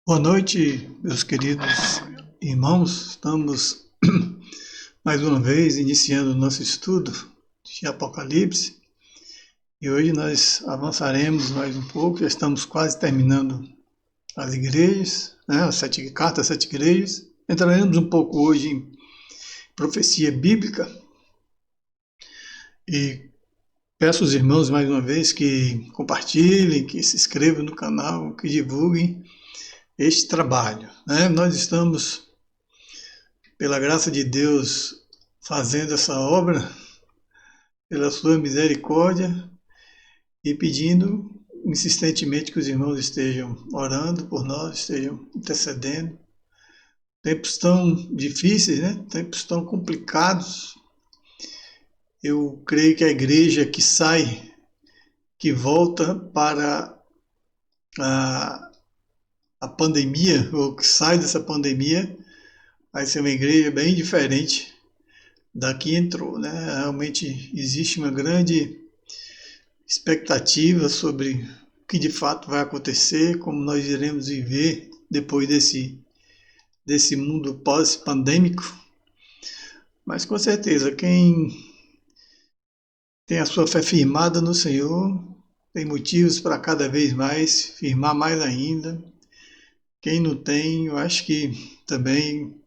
Boa noite, meus queridos irmãos. Estamos mais uma vez iniciando o nosso estudo de Apocalipse e hoje nós avançaremos mais um pouco. Já estamos quase terminando as igrejas, né, as cartas, 7 igrejas. Entraremos um pouco hoje em profecia bíblica e peço aos irmãos mais uma vez que compartilhem, que se inscrevam no canal, que divulguem este trabalho, né? Nós estamos, pela graça de Deus, fazendo essa obra, pela sua misericórdia e pedindo insistentemente que os irmãos estejam orando por nós, estejam intercedendo. Tempos tão difíceis, né? Tempos tão complicados. Eu creio que a igreja que sai, que volta para a pandemia, ou que sai dessa pandemia, vai ser uma igreja bem diferente da que entrou, né? Realmente existe uma grande expectativa sobre o que de fato vai acontecer, como nós iremos viver depois desse mundo pós-pandêmico. Mas com certeza, quem tem a sua fé firmada no Senhor tem motivos para cada vez mais firmar mais ainda. Quem não tem, eu acho que também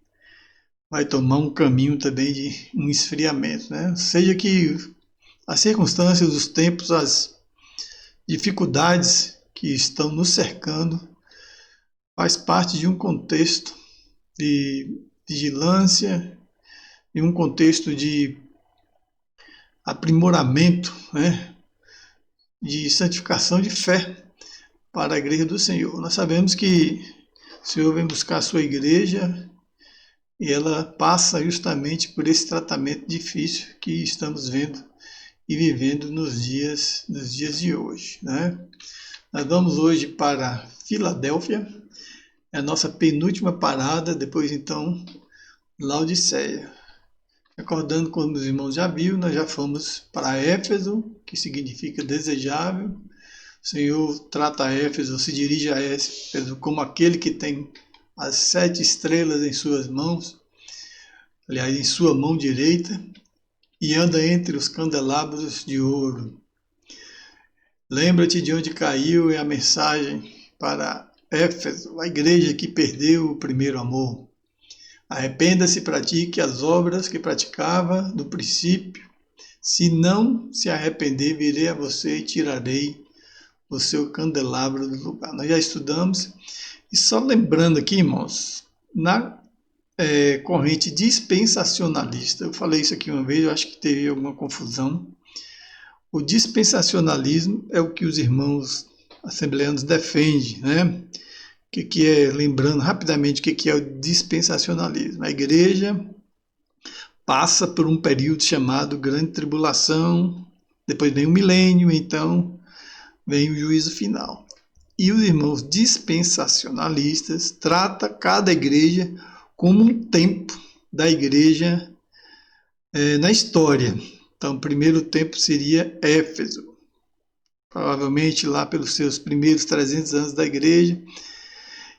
vai tomar um caminho também de um esfriamento, né? Seja que as circunstâncias, os tempos, as dificuldades que estão nos cercando faz parte de um contexto de vigilância, de um contexto de aprimoramento, né? De santificação de fé para a igreja do Senhor. Nós sabemos que o Senhor vem buscar a sua igreja e ela passa justamente por esse tratamento difícil que estamos vendo e vivendo nos dias de hoje, né? Nós vamos hoje para Filadélfia, é a nossa penúltima parada, depois então Laodiceia. Recordando, como os irmãos já viram, nós já fomos para Éfeso, que significa desejável. O Senhor trata Éfeso, se dirige a Éfeso como aquele que tem as 7 estrelas em suas mãos, aliás, em sua mão direita, e anda entre os candelabros de ouro. Lembra-te de onde caiu é a mensagem para Éfeso, a igreja que perdeu o primeiro amor. Arrependa-se e pratique as obras que praticava no princípio. Se não se arrepender, virei a você e tirarei o seu candelabro do lugar. Nós já estudamos. E só lembrando aqui, irmãos, na corrente dispensacionalista, eu falei isso aqui uma vez, eu acho que teve alguma confusão. O dispensacionalismo é o que os irmãos assembleanos defendem, né? O que é, lembrando rapidamente, o que é o dispensacionalismo? A igreja passa por um período chamado Grande Tribulação, depois vem o milênio, então vem o juízo final. E os irmãos dispensacionalistas tratam cada igreja como um tempo da igreja na história. Então, o primeiro tempo seria Éfeso, provavelmente lá pelos seus primeiros 300 anos da igreja.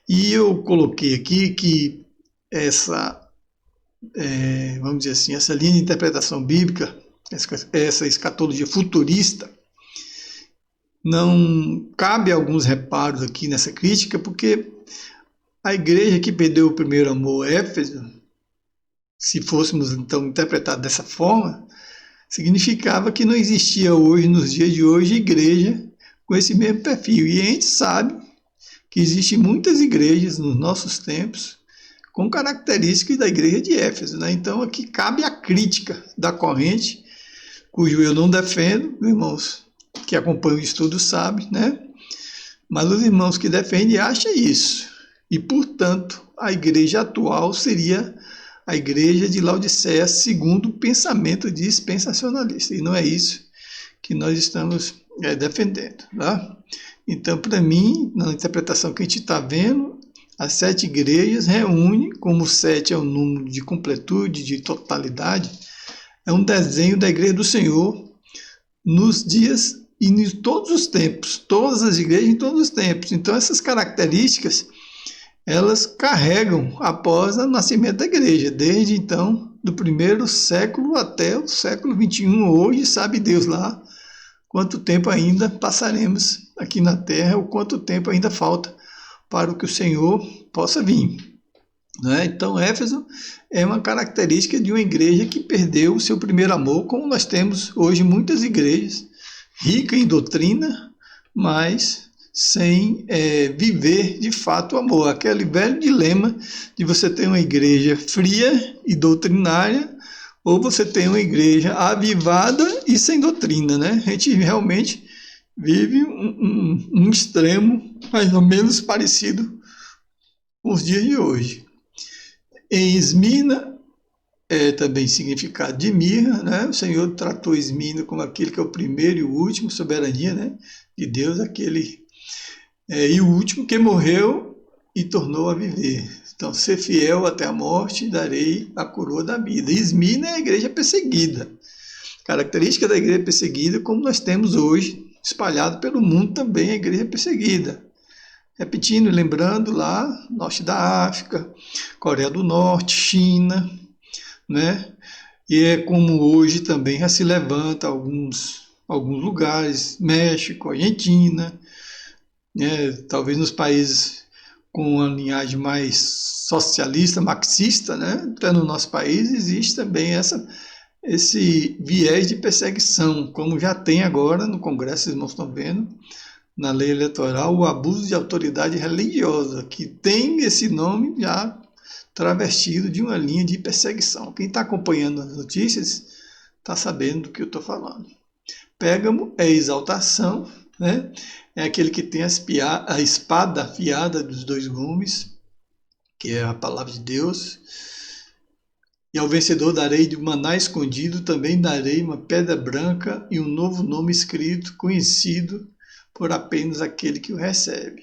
E eu coloquei aqui que essa, vamos dizer assim, essa linha de interpretação bíblica, essa escatologia futurista, não cabe alguns reparos aqui nessa crítica, porque a igreja que perdeu o primeiro amor, Éfeso, se fôssemos então interpretar dessa forma, significava que não existia hoje, nos dias de hoje, igreja com esse mesmo perfil. E a gente sabe que existem muitas igrejas nos nossos tempos com características da igreja de Éfeso, né? Então aqui cabe a crítica da corrente, cujo eu não defendo, irmãos que acompanham o estudo sabem, né? Mas os irmãos que defendem acham isso. E, portanto, a igreja atual seria a igreja de Laodiceia segundo o pensamento dispensacionalista. E não é isso que nós estamos defendendo, tá? Então, para mim, na interpretação que a gente está vendo, as 7 igrejas reúnem, como 7 é um número de completude, de totalidade, é um desenho da igreja do Senhor nos dias e em todos os tempos, todas as igrejas em todos os tempos. Então, essas características, elas carregam após o nascimento da igreja, desde então, do primeiro século até o século XXI. Hoje, sabe Deus lá quanto tempo ainda passaremos aqui na terra, ou quanto tempo ainda falta para o que o Senhor possa vir. Né? Então, Éfeso é uma característica de uma igreja que perdeu o seu primeiro amor, como nós temos hoje muitas igrejas, ricas em doutrina, mas sem viver de fato o amor. Aquele velho dilema de você ter uma igreja fria e doutrinária, ou você tem uma igreja avivada e sem doutrina, né? A gente realmente vive um extremo mais ou menos parecido com os dias de hoje. Em Esmirna, também significado de mirra, né? O Senhor tratou Esmirna como aquele que é o primeiro e o último, soberania, né? De Deus, aquele e o último que morreu e tornou a viver. Então, ser fiel até a morte, darei a coroa da vida. Esmirna é a igreja perseguida. Característica da igreja perseguida, como nós temos hoje, espalhado pelo mundo também, a igreja perseguida. Repetindo e lembrando lá, norte da África, Coreia do Norte, China, né? E é como hoje também já se levanta alguns lugares, México, Argentina, né? Talvez nos países com uma linhagem mais socialista, marxista, né? Até no nosso país existe também esse viés de perseguição, como já tem agora no Congresso, vocês não estão vendo, na lei eleitoral, o abuso de autoridade religiosa, que tem esse nome já travestido de uma linha de perseguição. Quem está acompanhando as notícias está sabendo do que eu estou falando. Pérgamo é exaltação, né? É aquele que tem a espada afiada dos dois gumes, que é a palavra de Deus. E ao vencedor darei de maná escondido, também darei uma pedra branca e um novo nome escrito, conhecido por apenas aquele que o recebe.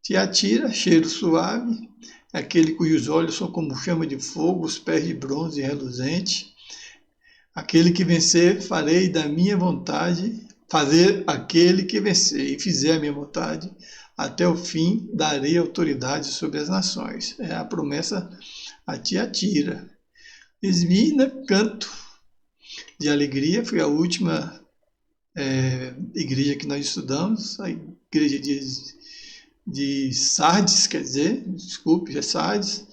Tiatira, cheiro suave, é aquele cujos olhos são como chama de fogo, os pés de bronze reluzente. Aquele que vencer, farei da minha vontade, fazer aquele que vencer e fizer a minha vontade, até o fim darei autoridade sobre as nações. É a promessa a Tiatira. Esmirna, canto de alegria, foi a última igreja que nós estudamos, a igreja de Sardes, quer dizer, desculpe, é Sardes,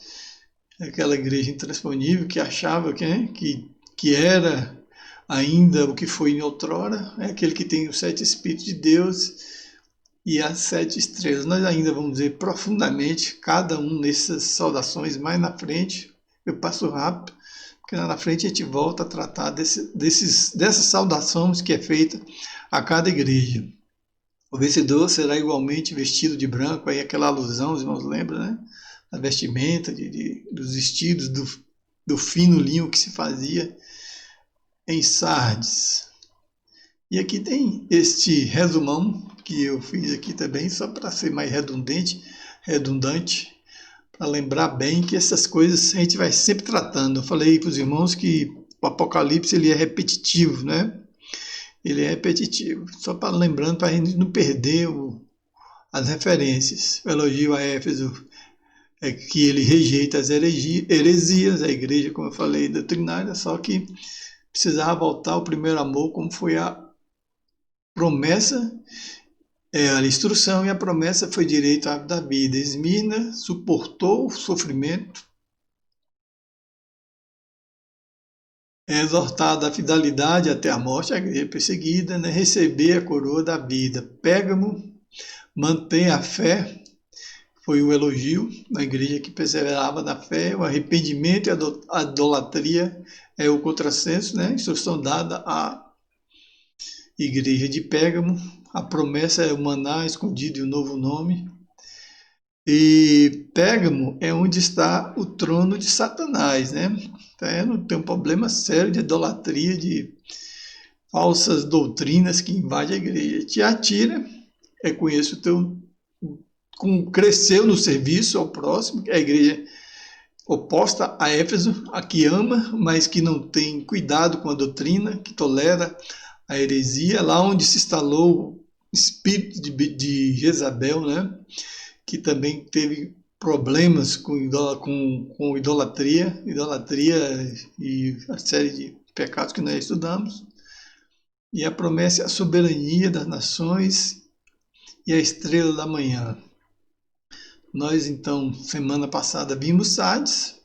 aquela igreja intransponível que achava que era ainda o que foi em outrora, é aquele que tem os 7 Espíritos de Deus e as 7 estrelas. Nós ainda vamos ver profundamente cada um dessas saudações mais na frente, eu passo rápido, porque lá na frente a gente volta a tratar dessas saudações que é feita a cada igreja. O vencedor será igualmente vestido de branco, aí aquela alusão, os irmãos lembram, né? A vestimenta, dos vestidos, do fino linho que se fazia em Sardes. E aqui tem este resumão que eu fiz aqui também, só para ser mais redundante, para lembrar bem que essas coisas a gente vai sempre tratando. Eu falei para os irmãos que o Apocalipse ele é repetitivo, né? Ele é repetitivo. Só para lembrando, para a gente não perder as referências. O elogio a Éfeso é que ele rejeita as heresias, a igreja, como eu falei, doutrinária, só que precisava voltar ao primeiro amor, como foi a promessa, a instrução, e a promessa foi direito à da vida. Esmirna suportou o sofrimento, é exortada à fidelidade até a morte, a igreja perseguida, né? Receber a coroa da vida. Pérgamo mantém a fé, foi o elogio na igreja que perseverava na fé. O arrependimento e a idolatria é o contrassenso, né? Instrução dada à igreja de Pérgamo. A promessa é o maná escondido e o novo nome. E Pérgamo é onde está o trono de Satanás, né? Tem um problema sério de idolatria, de falsas doutrinas que invadem a igreja. Tiatira conheço cresceu no serviço ao próximo, que é a igreja oposta a Éfeso, a que ama, mas que não tem cuidado com a doutrina, que tolera a heresia, lá onde se instalou o espírito de Jezabel, né? Que também teve problemas com idolatria e a série de pecados que nós estudamos. E a promessa é a soberania das nações e a estrela da manhã. Nós, então, semana passada vimos Sardes,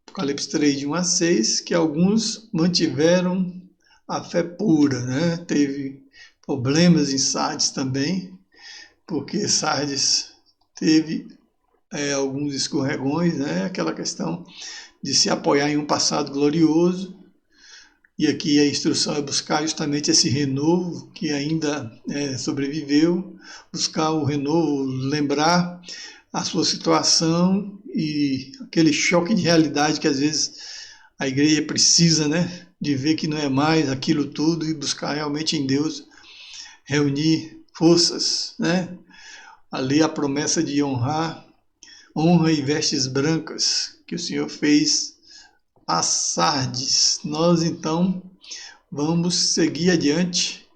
Apocalipse 3, de 1 a 6, que alguns mantiveram a fé pura, né? Teve problemas em Sardes também, porque Sardes teve alguns escorregões, né? Aquela questão de se apoiar em um passado glorioso. E aqui a instrução é buscar justamente esse renovo que ainda sobreviveu, buscar o renovo, lembrar a sua situação e aquele choque de realidade que às vezes a igreja precisa, né, de ver que não é mais aquilo tudo e buscar realmente em Deus reunir forças, né? Ali a promessa de honra e vestes brancas que o Senhor fez a Sardes. Nós então vamos seguir adiante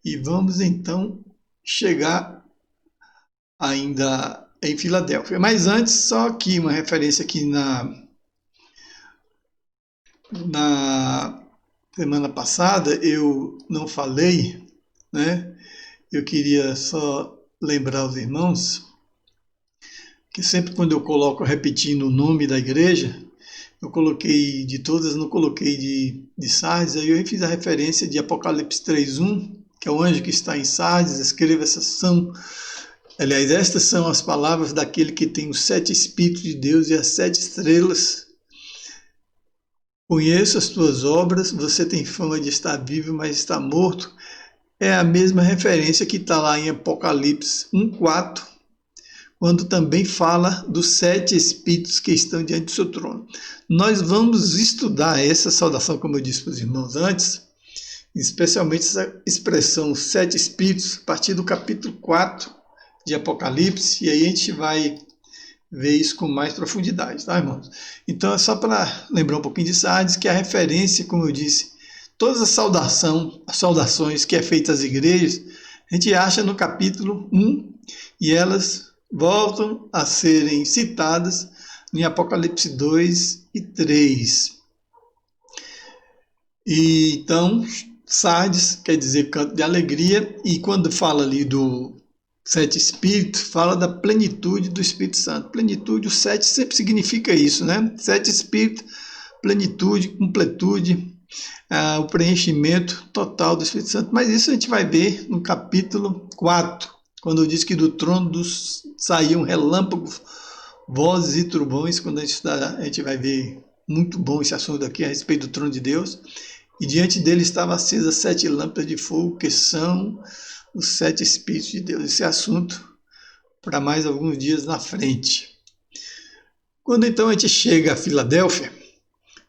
e vamos então chegar ainda em Filadélfia. Mas antes, só aqui uma referência aqui na semana passada eu não falei, né? Eu queria só lembrar aos irmãos que sempre quando eu coloco repetindo o nome da igreja, eu coloquei de todas, não coloquei de Sardes, aí eu fiz a referência de Apocalipse 3:1, que é o anjo que está em Sardes, escreva estas são as palavras daquele que tem os 7 Espíritos de Deus e as 7 estrelas. Conheço as tuas obras, você tem fama de estar vivo, mas está morto. É a mesma referência que está lá em Apocalipse 1:4, quando também fala dos 7 Espíritos que estão diante do seu trono. Nós vamos estudar essa saudação, como eu disse para os irmãos antes, especialmente essa expressão 7 Espíritos, a partir do capítulo 4 de Apocalipse, e aí a gente vai ver isso com mais profundidade, tá, irmãos? Então é só para lembrar um pouquinho de Sardes, que a referência, como eu disse, todas as saudações que é feitas às igrejas, a gente acha no capítulo 1, e elas voltam a serem citadas em Apocalipse 2 e 3. E então, Sardes quer dizer canto de alegria, e quando fala ali do 7 Espíritos, fala da plenitude do Espírito Santo. Plenitude, o 7 sempre significa isso, né? 7 Espíritos, plenitude, completude, o preenchimento total do Espírito Santo. Mas isso a gente vai ver no capítulo 4, quando diz que do trono saíam relâmpagos, vozes e trovões. Quando a gente estudar, a gente vai ver muito bom esse assunto aqui a respeito do trono de Deus. E diante dele estavam acesas 7 lâmpadas de fogo, que são os 7 Espíritos de Deus. Esse é assunto para mais alguns dias na frente. Quando então a gente chega a Filadélfia,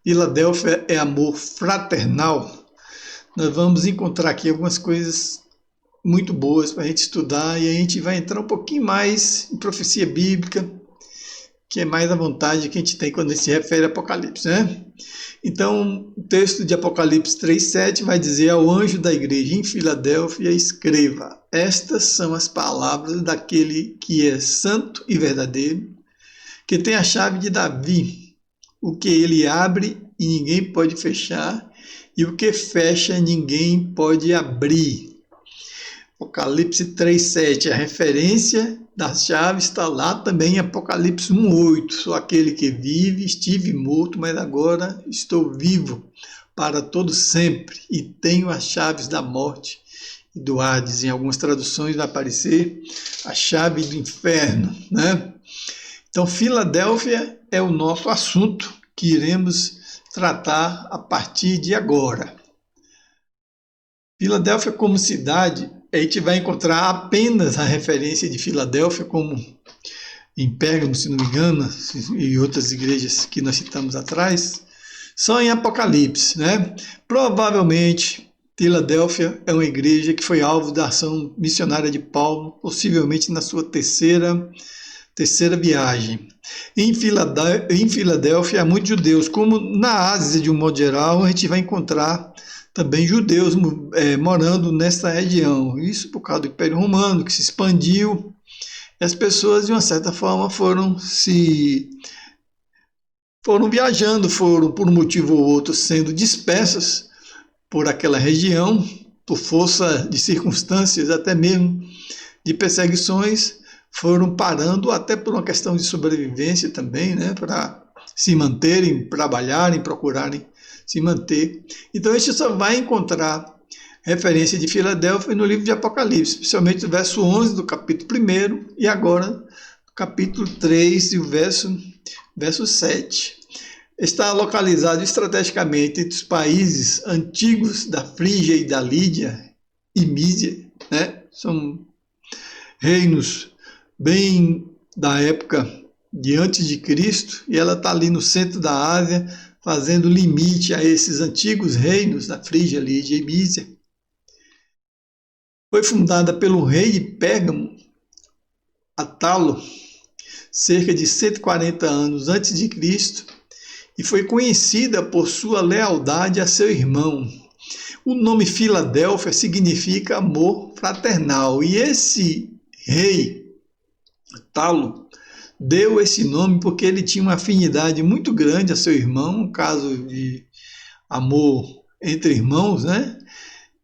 Filadélfia é amor fraternal, nós vamos encontrar aqui algumas coisas muito boas para a gente estudar, e a gente vai entrar um pouquinho mais em profecia bíblica, que é mais a vontade que a gente tem quando a gente se refere a Apocalipse, né? Então, o texto de Apocalipse 3:7 vai dizer: ao anjo da igreja em Filadélfia escreva, estas são as palavras daquele que é santo e verdadeiro, que tem a chave de Davi, o que ele abre e ninguém pode fechar, e o que fecha ninguém pode abrir. Apocalipse 3:7, a referência da chave está lá também em Apocalipse 1:8. Sou aquele que vive, estive morto, mas agora estou vivo para todo sempre e tenho as chaves da morte e do Hades. Em algumas traduções vai aparecer a chave do inferno, né? Então, Filadélfia é o nosso assunto que iremos tratar a partir de agora. Filadélfia como cidade, a gente vai encontrar apenas a referência de Filadélfia, como em Pérgamo, se não me engano, e outras igrejas que nós citamos atrás, só em Apocalipse, né? Provavelmente, Filadélfia é uma igreja que foi alvo da ação missionária de Paulo, possivelmente na sua terceira viagem. Em Filadélfia há muitos judeus, como na Ásia, de um modo geral, a gente vai encontrar também judeus morando nessa região. Isso por causa do Império Romano, que se expandiu E as pessoas, de uma certa forma, foram viajando, foram, por um motivo ou outro, sendo dispersas por aquela região, por força de circunstâncias, até mesmo de perseguições, foram parando, até por uma questão de sobrevivência também, né, para se manterem, trabalharem, procurarem se manter. Então a gente só vai encontrar referência de Filadélfia no livro de Apocalipse, especialmente no verso 11 do capítulo 1 e agora no capítulo 3 e o verso 7. Está localizado estrategicamente entre os países antigos da Frígia e da Lídia e Mísia, né? São reinos bem da época de antes de Cristo, e ela está ali no centro da Ásia, fazendo limite a esses antigos reinos da Frígia, Lídia e Mísia. Foi fundada pelo rei de Pérgamo, Atalo, cerca de 140 anos antes de Cristo, e foi conhecida por sua lealdade a seu irmão. O nome Filadélfia significa amor fraternal, e esse rei, Atalo, deu esse nome porque ele tinha uma afinidade muito grande a seu irmão, um caso de amor entre irmãos, né?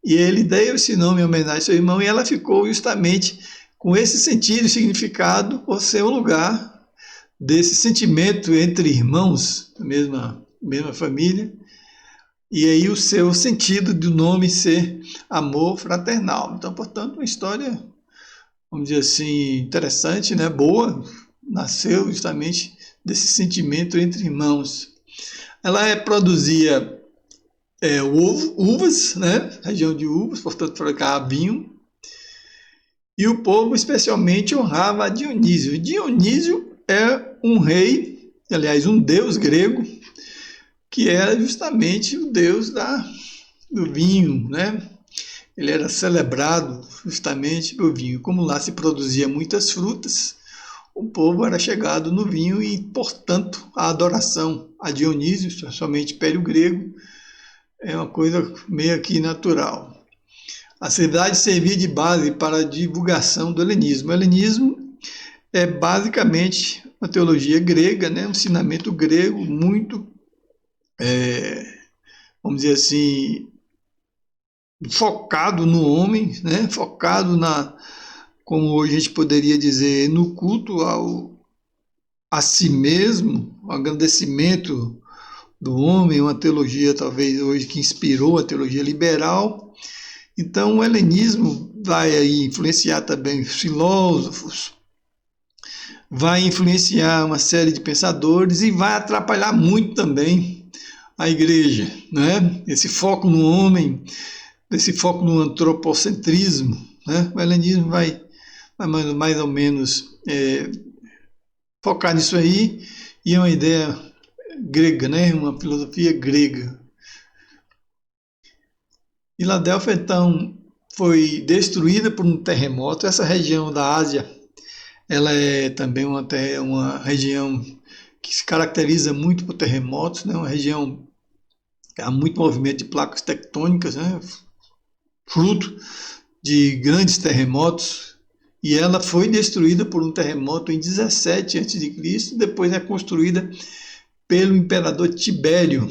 E ele deu esse nome em homenagem ao seu irmão, e ela ficou justamente com esse sentido e significado por ser o lugar desse sentimento entre irmãos, da mesma família, e aí o seu sentido do nome ser amor fraternal. Então, portanto, uma história, vamos dizer assim, interessante, né? Boa, nasceu justamente desse sentimento entre irmãos. Ela produzia uvas, né? Região de uvas, portanto, fabricava vinho. E o povo especialmente honrava a Dionísio. Dionísio é um rei, aliás, um deus grego, que era justamente o deus do vinho, né? Ele era celebrado justamente pelo vinho. Como lá se produzia muitas frutas, o povo era chegado no vinho e, portanto, a adoração a Dionísio, especialmente Império Grego, é uma coisa meio que natural. A cidade servia de base para a divulgação do helenismo. O helenismo é basicamente uma teologia grega, né? Um ensinamento grego muito, vamos dizer assim, focado no homem, né? Focado como hoje a gente poderia dizer, no culto a si mesmo, o agradecimento do homem, uma teologia talvez hoje que inspirou a teologia liberal. Então o helenismo vai aí influenciar também os filósofos, vai influenciar uma série de pensadores e vai atrapalhar muito também a igreja, né? Esse foco no homem, esse foco no antropocentrismo, né? O helenismo vai mais ou menos focar nisso aí, e é uma ideia grega, né? Uma filosofia grega. Filadélfia, então, foi destruída por um terremoto. Essa região da Ásia, ela é também uma região que se caracteriza muito por terremotos, né? Uma região que há muito movimento de placas tectônicas, né? Fruto de grandes terremotos, e ela foi destruída por um terremoto em 17 a.C., depois é construída pelo imperador Tibério,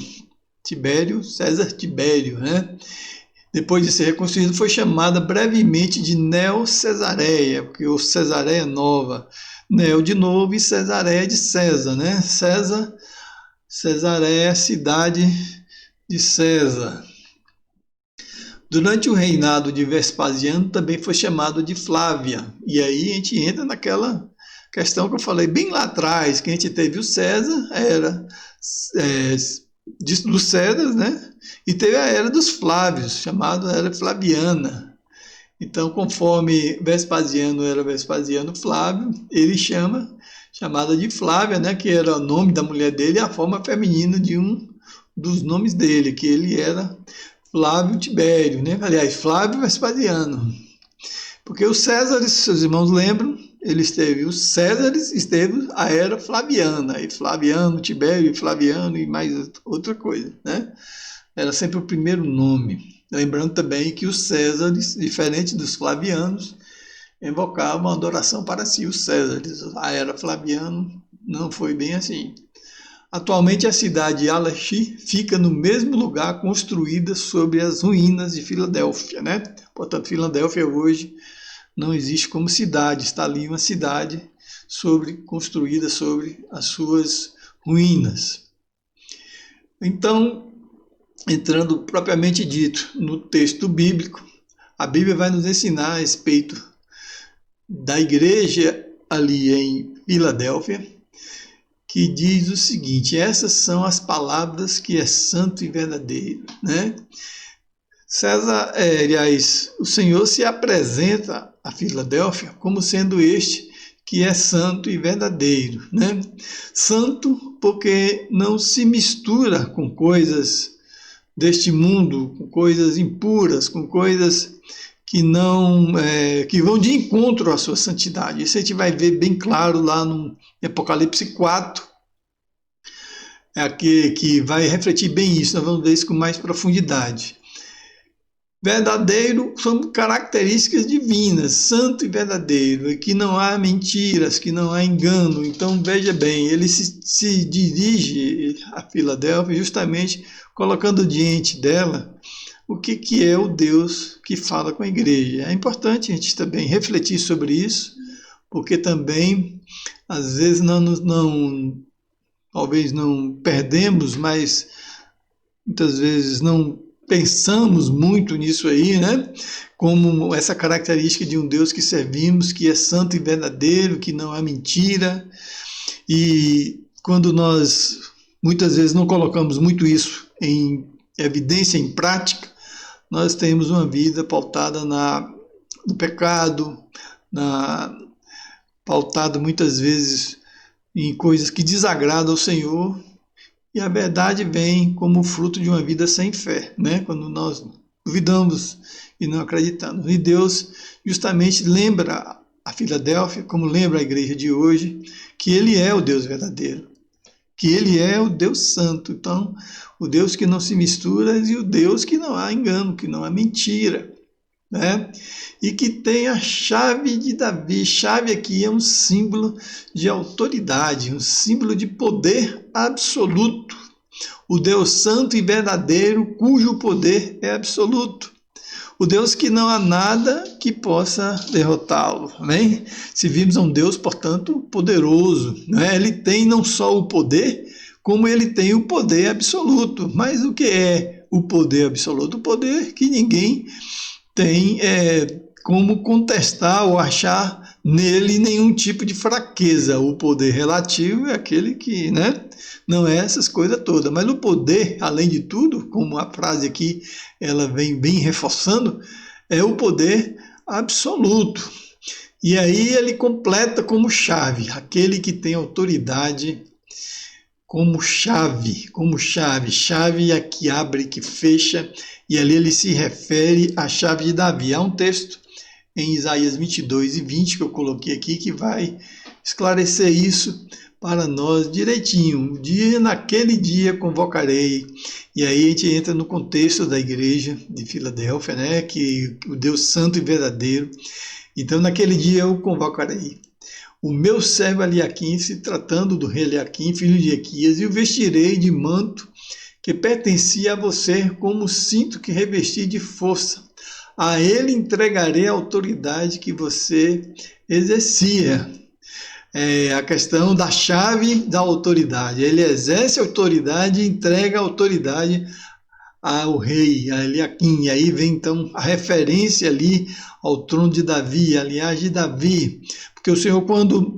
César Tibério, né? Depois de ser reconstruído, foi chamada brevemente de Neo-Cesareia, porque o Cesareia Nova, Neo de novo e Cesareia de César, né? Cesareia, cidade de César. Durante o reinado de Vespasiano também foi chamado de Flávia. E aí a gente entra naquela questão que eu falei bem lá atrás, que a gente teve o César, a era dos Césares, né? E teve a era dos Flávios, chamada era Flaviana. Então, conforme Vespasiano era Vespasiano Flávio, ele chamada de Flávia, né? Que era o nome da mulher dele, a forma feminina de um dos nomes dele, que ele era Flávio Tibério, né? Aliás, Flávio Vespasiano. Porque os Césares, seus irmãos lembram, os Césares esteve a era Flaviana, e Flaviano, Tibério, Flaviano e mais outra coisa, né? Era sempre o primeiro nome. Lembrando também que os Césares, diferente dos Flavianos, invocavam adoração para si, os Césares. A era Flaviano não foi bem assim. Atualmente a cidade de Alashi fica no mesmo lugar, construída sobre as ruínas de Filadélfia, né? Portanto, Filadélfia hoje não existe como cidade, está ali uma cidade construída sobre as suas ruínas. Então, entrando propriamente dito no texto bíblico, a Bíblia vai nos ensinar a respeito da igreja ali em Filadélfia, que diz o seguinte: essas são as palavras que é santo e verdadeiro, né? César, aliás, o Senhor se apresenta a Filadélfia como sendo este que é santo e verdadeiro, né? Santo porque não se mistura com coisas deste mundo, com coisas impuras, com coisas que não que vão de encontro à sua santidade. Isso a gente vai ver bem claro lá no Apocalipse 4, que vai refletir bem isso. Nós vamos ver isso com mais profundidade. Verdadeiro são características divinas, santo e verdadeiro, que não há mentiras, que não há engano. Então veja bem, ele se dirige a Filadélfia justamente colocando diante dela o que é o Deus que fala com a igreja. É importante a gente também refletir sobre isso, porque também, às vezes, talvez não perdemos, mas muitas vezes não pensamos muito nisso aí, né? Como essa característica de um Deus que servimos, que é santo e verdadeiro, que não há mentira. E quando nós, muitas vezes, não colocamos muito isso em evidência, em prática, nós temos uma vida pautada no pecado, pautada muitas vezes em coisas que desagradam ao Senhor, e a verdade vem como fruto de uma vida sem fé, né? Quando nós duvidamos e não acreditamos. E Deus justamente lembra a Filadélfia, como lembra a igreja de hoje, que Ele é o Deus verdadeiro, que Ele é o Deus santo. Então, o Deus que não se mistura e o Deus que não há engano, que não há mentira, né? E que tem a chave de Davi. Chave aqui é um símbolo de autoridade, um símbolo de poder absoluto. O Deus santo e verdadeiro, cujo poder é absoluto. O Deus que não há nada que possa derrotá-lo, amém? Se vimos um Deus, portanto, poderoso, né? Ele tem não só o poder, como ele tem o poder absoluto. Mas o que é o poder absoluto? O poder que ninguém tem como contestar ou achar nele nenhum tipo de fraqueza. O poder relativo é aquele que, né, não é essas coisas todas. Mas o poder, além de tudo, como a frase aqui ela vem bem reforçando, é o poder absoluto. E aí ele completa como chave, aquele que tem autoridade como chave, chave é que abre, que fecha, e ali ele se refere à chave de Davi. Há um texto em Isaías 22:20 que eu coloquei aqui, que vai esclarecer isso para nós direitinho. Naquele dia convocarei. E aí a gente entra no contexto da igreja de Filadélfia, né? Que o Deus santo e verdadeiro. Então, naquele dia eu convocarei o meu servo Eliaquim, se tratando do rei Eliaquim, filho de Equias, e o vestirei de manto que pertencia a você, como cinto que revesti de força. A ele entregarei a autoridade que você exercia. A questão da chave da autoridade. Ele exerce a autoridade e entrega a autoridade ao rei, a Eliaquim. E aí vem então a referência ali ao trono de Davi, aliás, de Davi. Porque o Senhor, quando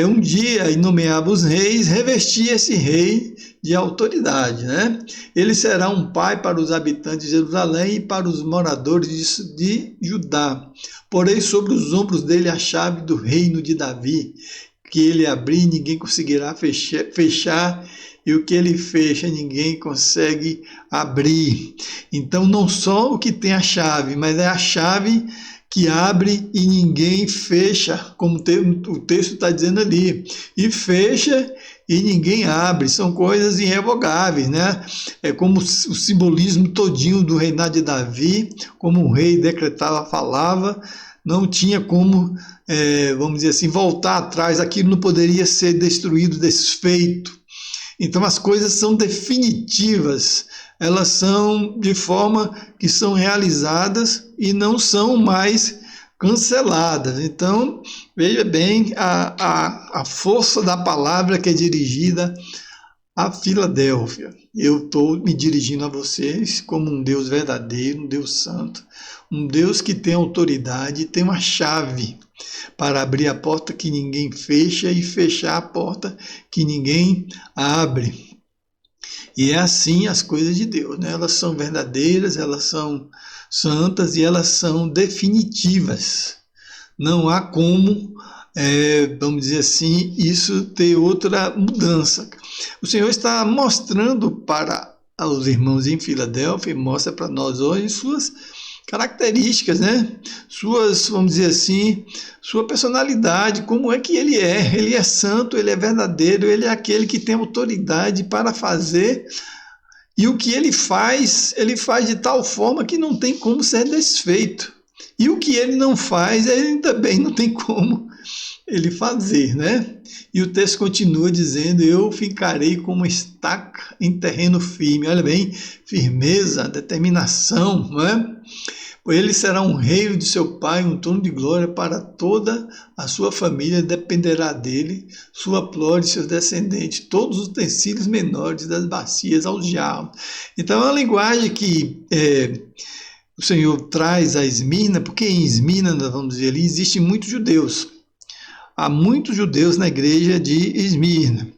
um dia nomeava os reis, revestia esse rei de autoridade, né? Ele será um pai para os habitantes de Jerusalém e para os moradores de Judá. Porém, sobre os ombros dele a chave do reino de Davi, que ele abrir, ninguém conseguirá fechar, e o que ele fecha, ninguém consegue abrir. Então, não só o que tem a chave, mas é a chave que abre e ninguém fecha, como o texto está dizendo ali. E fecha e ninguém abre. São coisas irrevogáveis, né? É como o simbolismo todinho do reinado de Davi, como o rei decretava, falava, não tinha como, vamos dizer assim, voltar atrás, aquilo não poderia ser destruído, desfeito. Então as coisas são definitivas, elas são de forma que são realizadas e não são mais canceladas. Então, veja bem a força da palavra que é dirigida a Filadélfia. Eu estou me dirigindo a vocês como um Deus verdadeiro, um Deus santo, um Deus que tem autoridade, tem uma chave para abrir a porta que ninguém fecha e fechar a porta que ninguém abre. E é assim as coisas de Deus, né? Elas são verdadeiras, elas são santas e elas são definitivas. Não há como, vamos dizer assim, isso ter outra mudança. O Senhor está mostrando para os irmãos em Filadélfia, e mostra para nós hoje suas características, né? Suas, vamos dizer assim, sua personalidade, como é que ele é. Ele é santo, ele é verdadeiro, ele é aquele que tem autoridade para fazer. E o que ele faz de tal forma que não tem como ser desfeito. E o que ele não faz, ele também não tem como ele fazer, né? E o texto continua dizendo, eu ficarei como estaca em terreno firme. Olha bem, firmeza, determinação, não é? Ele será um rei de seu pai, um trono de glória para toda a sua família, dependerá dele, sua prole e seus descendentes, todos os utensílios menores, das bacias aos jarros. Então é uma linguagem que o Senhor traz a Esmirna, porque em Esmirna, nós vamos dizer ali, existem muitos judeus. Há muitos judeus na igreja de Esmirna.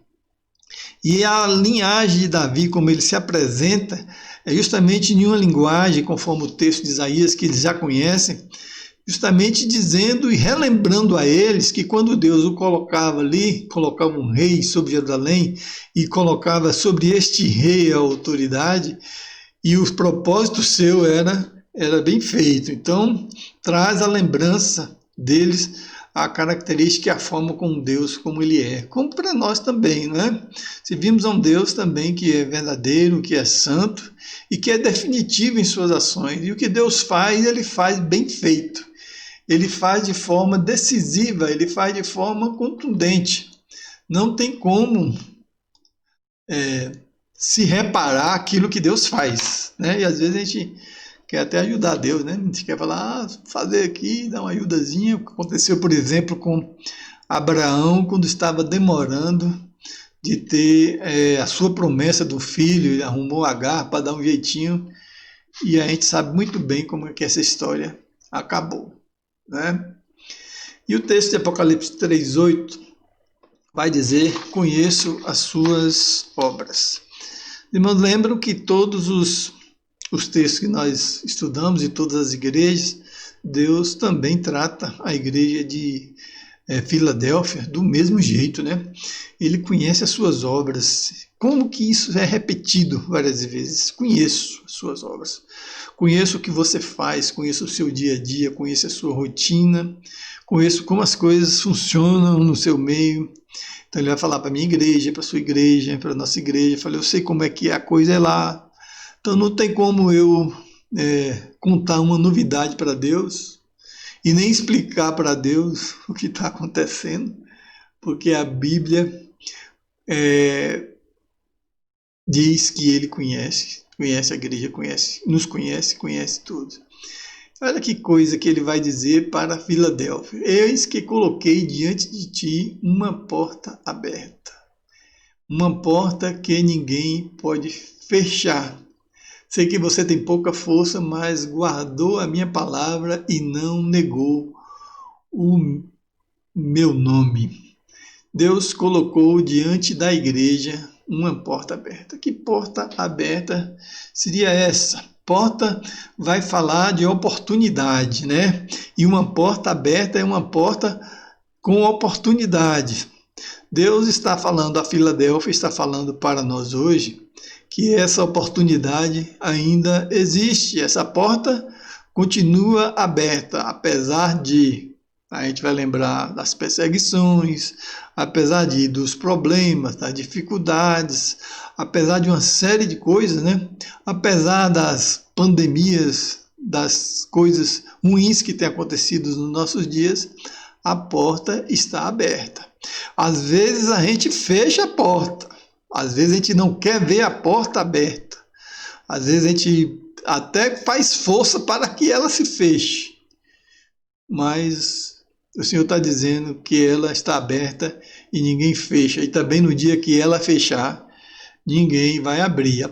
E a linhagem de Davi, como ele se apresenta, é justamente em uma linguagem, conforme o texto de Isaías, que eles já conhecem, justamente dizendo e relembrando a eles que quando Deus o colocava ali, colocava um rei sobre Jerusalém e colocava sobre este rei a autoridade, e o propósito seu era bem feito. Então, traz a lembrança deles, a característica e a forma como Deus, como ele é. Como para nós também, não é? Se vimos a um Deus também que é verdadeiro, que é santo e que é definitivo em suas ações. E o que Deus faz, ele faz bem feito. Ele faz de forma decisiva, ele faz de forma contundente. Não tem como se reparar aquilo que Deus faz, né? E às vezes a gente quer até ajudar Deus, né? A gente quer falar, fazer aqui, dar uma ajudazinha. O que aconteceu, por exemplo, com Abraão, quando estava demorando de ter a sua promessa do filho, ele arrumou Agar para dar um jeitinho, e a gente sabe muito bem como é que essa história acabou, né? E o texto de Apocalipse 3:8 vai dizer, conheço as suas obras. Irmãos, lembram que todos os textos que nós estudamos em todas as igrejas, Deus também trata a igreja de Filadélfia do mesmo jeito, né? Ele conhece as suas obras. Como que isso é repetido várias vezes? Conheço as suas obras. Conheço o que você faz, conheço o seu dia a dia, conheço a sua rotina, conheço como as coisas funcionam no seu meio. Então ele vai falar para a minha igreja, para a sua igreja, para a nossa igreja. Eu falei, eu sei como é que a coisa é lá. Então não tem como eu contar uma novidade para Deus e nem explicar para Deus o que está acontecendo, porque a Bíblia diz que ele conhece a igreja, nos conhece tudo. Olha que coisa que ele vai dizer para Filadélfia. Eis que coloquei diante de ti uma porta aberta, uma porta que ninguém pode fechar. Sei que você tem pouca força, mas guardou a minha palavra e não negou o meu nome. Deus colocou diante da igreja uma porta aberta. Que porta aberta seria essa? Porta vai falar de oportunidade, né? E uma porta aberta é uma porta com oportunidade. Deus está falando a Filadélfia, está falando para nós hoje, que essa oportunidade ainda existe, essa porta continua aberta, apesar de, a gente vai lembrar das perseguições, apesar dos problemas, das dificuldades, apesar de uma série de coisas, né? Apesar das pandemias das coisas ruins que têm acontecido nos nossos dias, a porta está aberta. Às vezes a gente fecha a porta, às vezes a gente não quer ver a porta aberta, às vezes a gente até faz força para que ela se feche, mas o Senhor está dizendo que ela está aberta e ninguém fecha, e também no dia que ela fechar, ninguém vai abrir.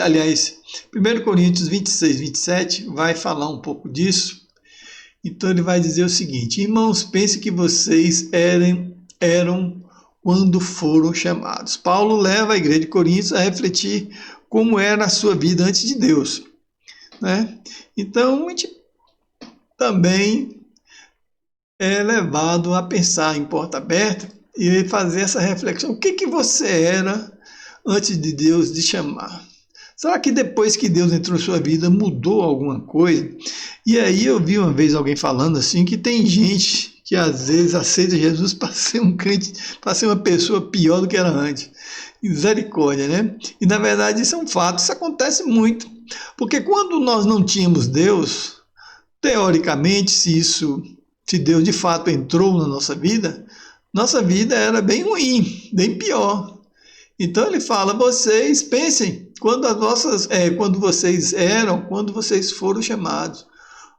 Aliás, 1 Coríntios 26, 27 vai falar um pouco disso. Então ele vai dizer o seguinte: irmãos, pense que vocês eram quando foram chamados. Paulo leva a igreja de Coríntios a refletir como era a sua vida antes de Deus, né? Então a gente também é levado a pensar em porta aberta e fazer essa reflexão. O que você era antes de Deus te chamar? Será que depois que Deus entrou em sua vida mudou alguma coisa? E aí eu vi uma vez alguém falando assim que tem gente que às vezes aceita Jesus para ser um crente, para ser uma pessoa pior do que era antes. Misericórdia, né? E na verdade isso é um fato, isso acontece muito. Porque quando nós não tínhamos Deus, teoricamente, se Deus de fato entrou na nossa vida era bem ruim, bem pior. Então ele fala: vocês pensem quando vocês foram chamados.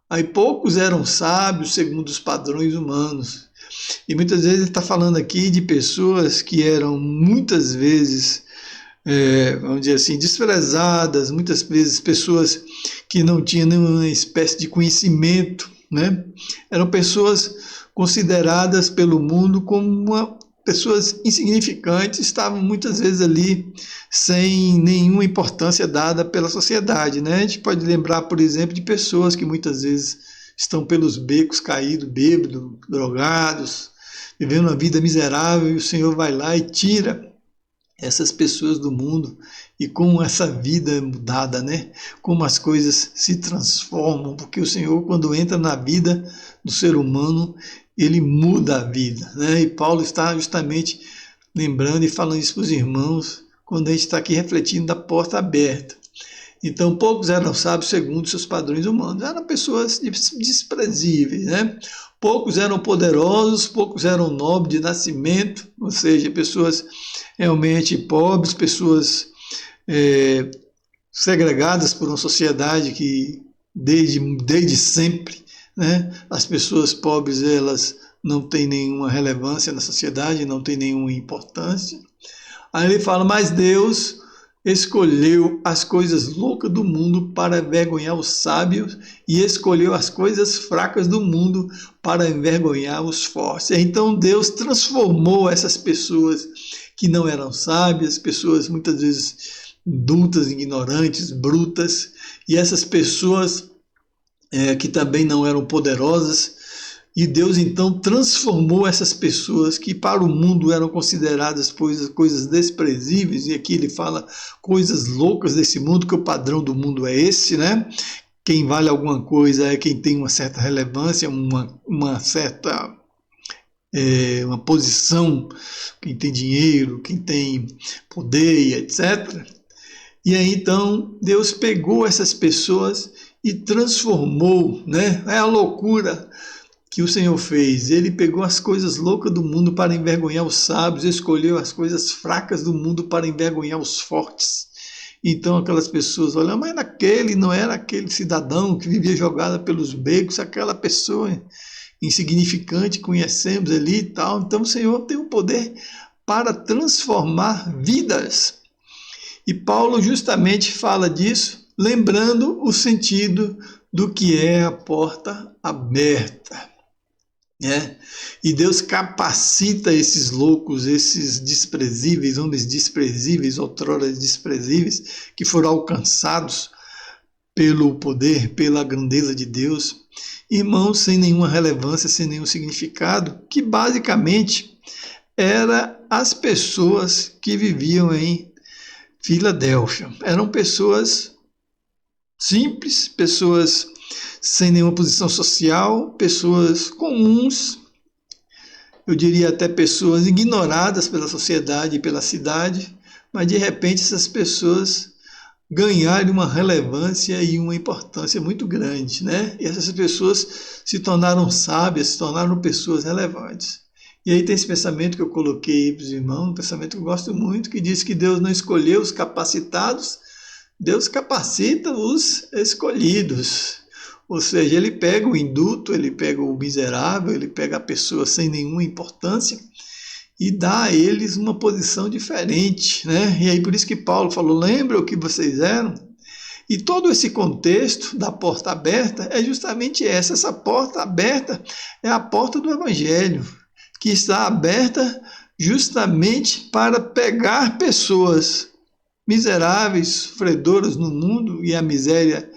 Aí poucos eram sábios segundo os padrões humanos. E muitas vezes ele está falando aqui de pessoas que eram muitas vezes, vamos dizer assim, desprezadas, muitas vezes pessoas que não tinham nenhuma espécie de conhecimento, né? Eram pessoas consideradas pelo mundo como pessoas insignificantes, estavam muitas vezes ali sem nenhuma importância dada pela sociedade, né? A gente pode lembrar, por exemplo, de pessoas que muitas vezes estão pelos becos caídos, bêbados, drogados, vivendo uma vida miserável, e o Senhor vai lá e tira essas pessoas do mundo, e como essa vida é mudada, né? Como as coisas se transformam, porque o Senhor, quando entra na vida do ser humano, ele muda a vida, né? E Paulo está justamente lembrando e falando isso para os irmãos, quando a gente está aqui refletindo da porta aberta. Então, poucos eram sábios segundo seus padrões humanos, eram pessoas desprezíveis, né? Poucos eram poderosos, poucos eram nobres de nascimento, ou seja, pessoas realmente pobres, pessoas segregadas por uma sociedade que desde sempre, né, as pessoas pobres, elas não têm nenhuma relevância na sociedade, não têm nenhuma importância. Aí ele fala: mas Deus escolheu as coisas loucas do mundo para envergonhar os sábios, e escolheu as coisas fracas do mundo para envergonhar os fortes. Então Deus transformou essas pessoas que não eram sábias, pessoas muitas vezes adultas, ignorantes, brutas, e essas pessoas que também não eram poderosas, e Deus então transformou essas pessoas que para o mundo eram consideradas coisas desprezíveis, e aqui ele fala coisas loucas desse mundo, que o padrão do mundo é esse, né? Quem vale alguma coisa é quem tem uma certa relevância, uma certa uma posição, quem tem dinheiro, quem tem poder, etc. E aí então Deus pegou essas pessoas e transformou, né? É a loucura que o Senhor fez. Ele pegou as coisas loucas do mundo para envergonhar os sábios, escolheu as coisas fracas do mundo para envergonhar os fortes. Então aquelas pessoas olham: mas não era aquele cidadão que vivia jogado pelos becos, aquela pessoa insignificante que conhecemos ali e tal. Então o Senhor tem o poder para transformar vidas. E Paulo justamente fala disso, lembrando o sentido do que é a porta aberta, né? E Deus capacita esses loucos, esses desprezíveis, homens desprezíveis, outrora desprezíveis, que foram alcançados pelo poder, pela grandeza de Deus, irmãos sem nenhuma relevância, sem nenhum significado, que basicamente eram as pessoas que viviam em Filadélfia. Eram pessoas simples, pessoas sem nenhuma posição social, pessoas comuns, eu diria até pessoas ignoradas pela sociedade e pela cidade, mas de repente essas pessoas ganharam uma relevância e uma importância muito grande, né? E essas pessoas se tornaram sábias, se tornaram pessoas relevantes. E aí tem esse pensamento que eu coloquei para os irmãos, um pensamento que eu gosto muito, que diz que Deus não escolheu os capacitados, Deus capacita os escolhidos. Ou seja, ele pega o induto, ele pega o miserável, ele pega a pessoa sem nenhuma importância e dá a eles uma posição diferente, né? E aí por isso que Paulo falou, lembra o que vocês eram? E todo esse contexto da porta aberta é justamente essa porta aberta é a porta do Evangelho, que está aberta justamente para pegar pessoas miseráveis, sofredoras no mundo, e a miséria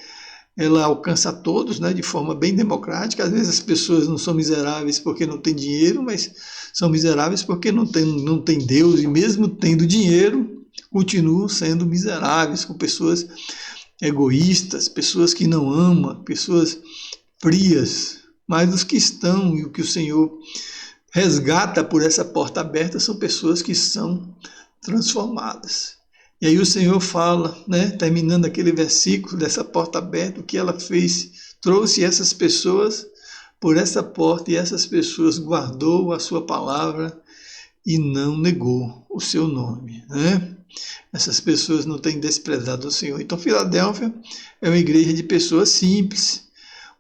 ela alcança a todos, né, de forma bem democrática. Às vezes as pessoas não são miseráveis porque não têm dinheiro, mas são miseráveis porque não tem Deus, e mesmo tendo dinheiro, continuam sendo miseráveis, com pessoas egoístas, pessoas que não amam, pessoas frias. Mas os que estão e o que o Senhor resgata por essa porta aberta são pessoas que são transformadas. E aí o Senhor fala, né, terminando aquele versículo dessa porta aberta, o que ela fez, trouxe essas pessoas por essa porta e essas pessoas guardou a sua palavra e não negou o seu nome, né? Essas pessoas não têm desprezado o Senhor. Então Filadélfia é uma igreja de pessoas simples,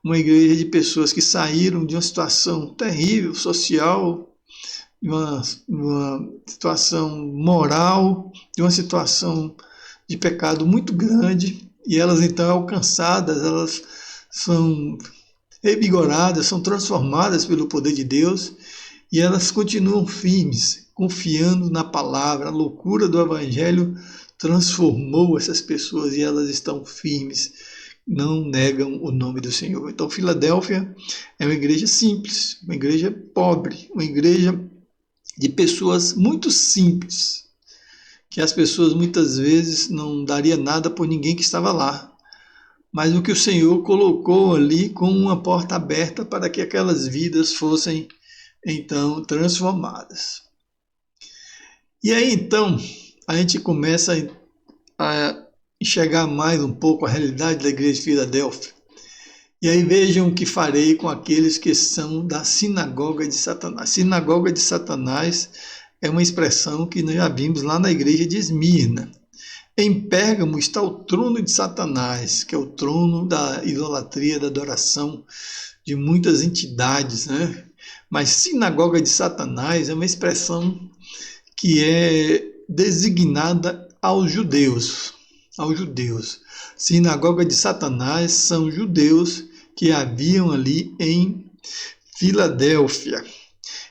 uma igreja de pessoas que saíram de uma situação terrível, social, de uma situação moral, de uma situação de pecado muito grande, e elas então alcançadas, elas são revigoradas, são transformadas pelo poder de Deus, e elas continuam firmes, confiando na palavra. A loucura do Evangelho transformou essas pessoas e elas estão firmes, não negam o nome do Senhor. Então Filadélfia é uma igreja simples, uma igreja pobre, uma igreja de pessoas muito simples, que as pessoas muitas vezes não daria nada por ninguém que estava lá, mas o que o Senhor colocou ali com uma porta aberta para que aquelas vidas fossem então transformadas. E aí então a gente começa a enxergar mais um pouco a realidade da igreja de Filadélfia. E aí vejam o que farei com aqueles que são da sinagoga de Satanás. Sinagoga de Satanás é uma expressão que nós já vimos lá na igreja de Esmirna. Em Pérgamo está o trono de Satanás, que é o trono da idolatria, da adoração de muitas entidades, né? Mas sinagoga de Satanás é uma expressão que é designada aos judeus. Sinagoga de Satanás são judeus que haviam ali em Filadélfia.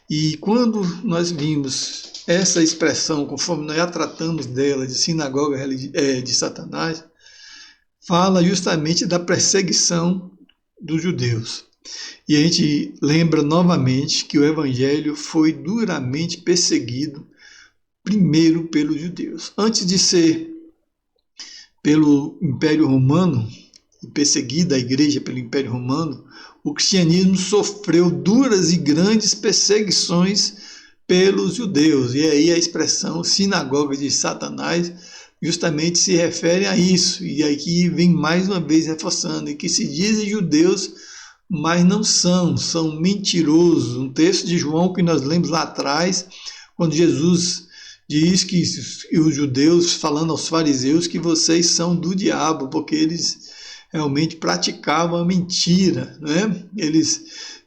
E quando nós vimos essa expressão, conforme nós já tratamos dela, de sinagoga de Satanás, fala justamente da perseguição dos judeus. E a gente lembra novamente que o Evangelho foi duramente perseguido primeiro pelos judeus. Antes de ser pelo Império Romano, perseguida a igreja pelo Império Romano, o cristianismo sofreu duras e grandes perseguições pelos judeus. E aí a expressão sinagoga de Satanás justamente se refere a isso. E aqui vem mais uma vez reforçando que se dizem judeus, mas não são mentirosos. Um texto de João que nós lemos lá atrás, quando Jesus diz que os judeus, falando aos fariseus, que vocês são do diabo, porque eles realmente praticavam a mentira, né? Eles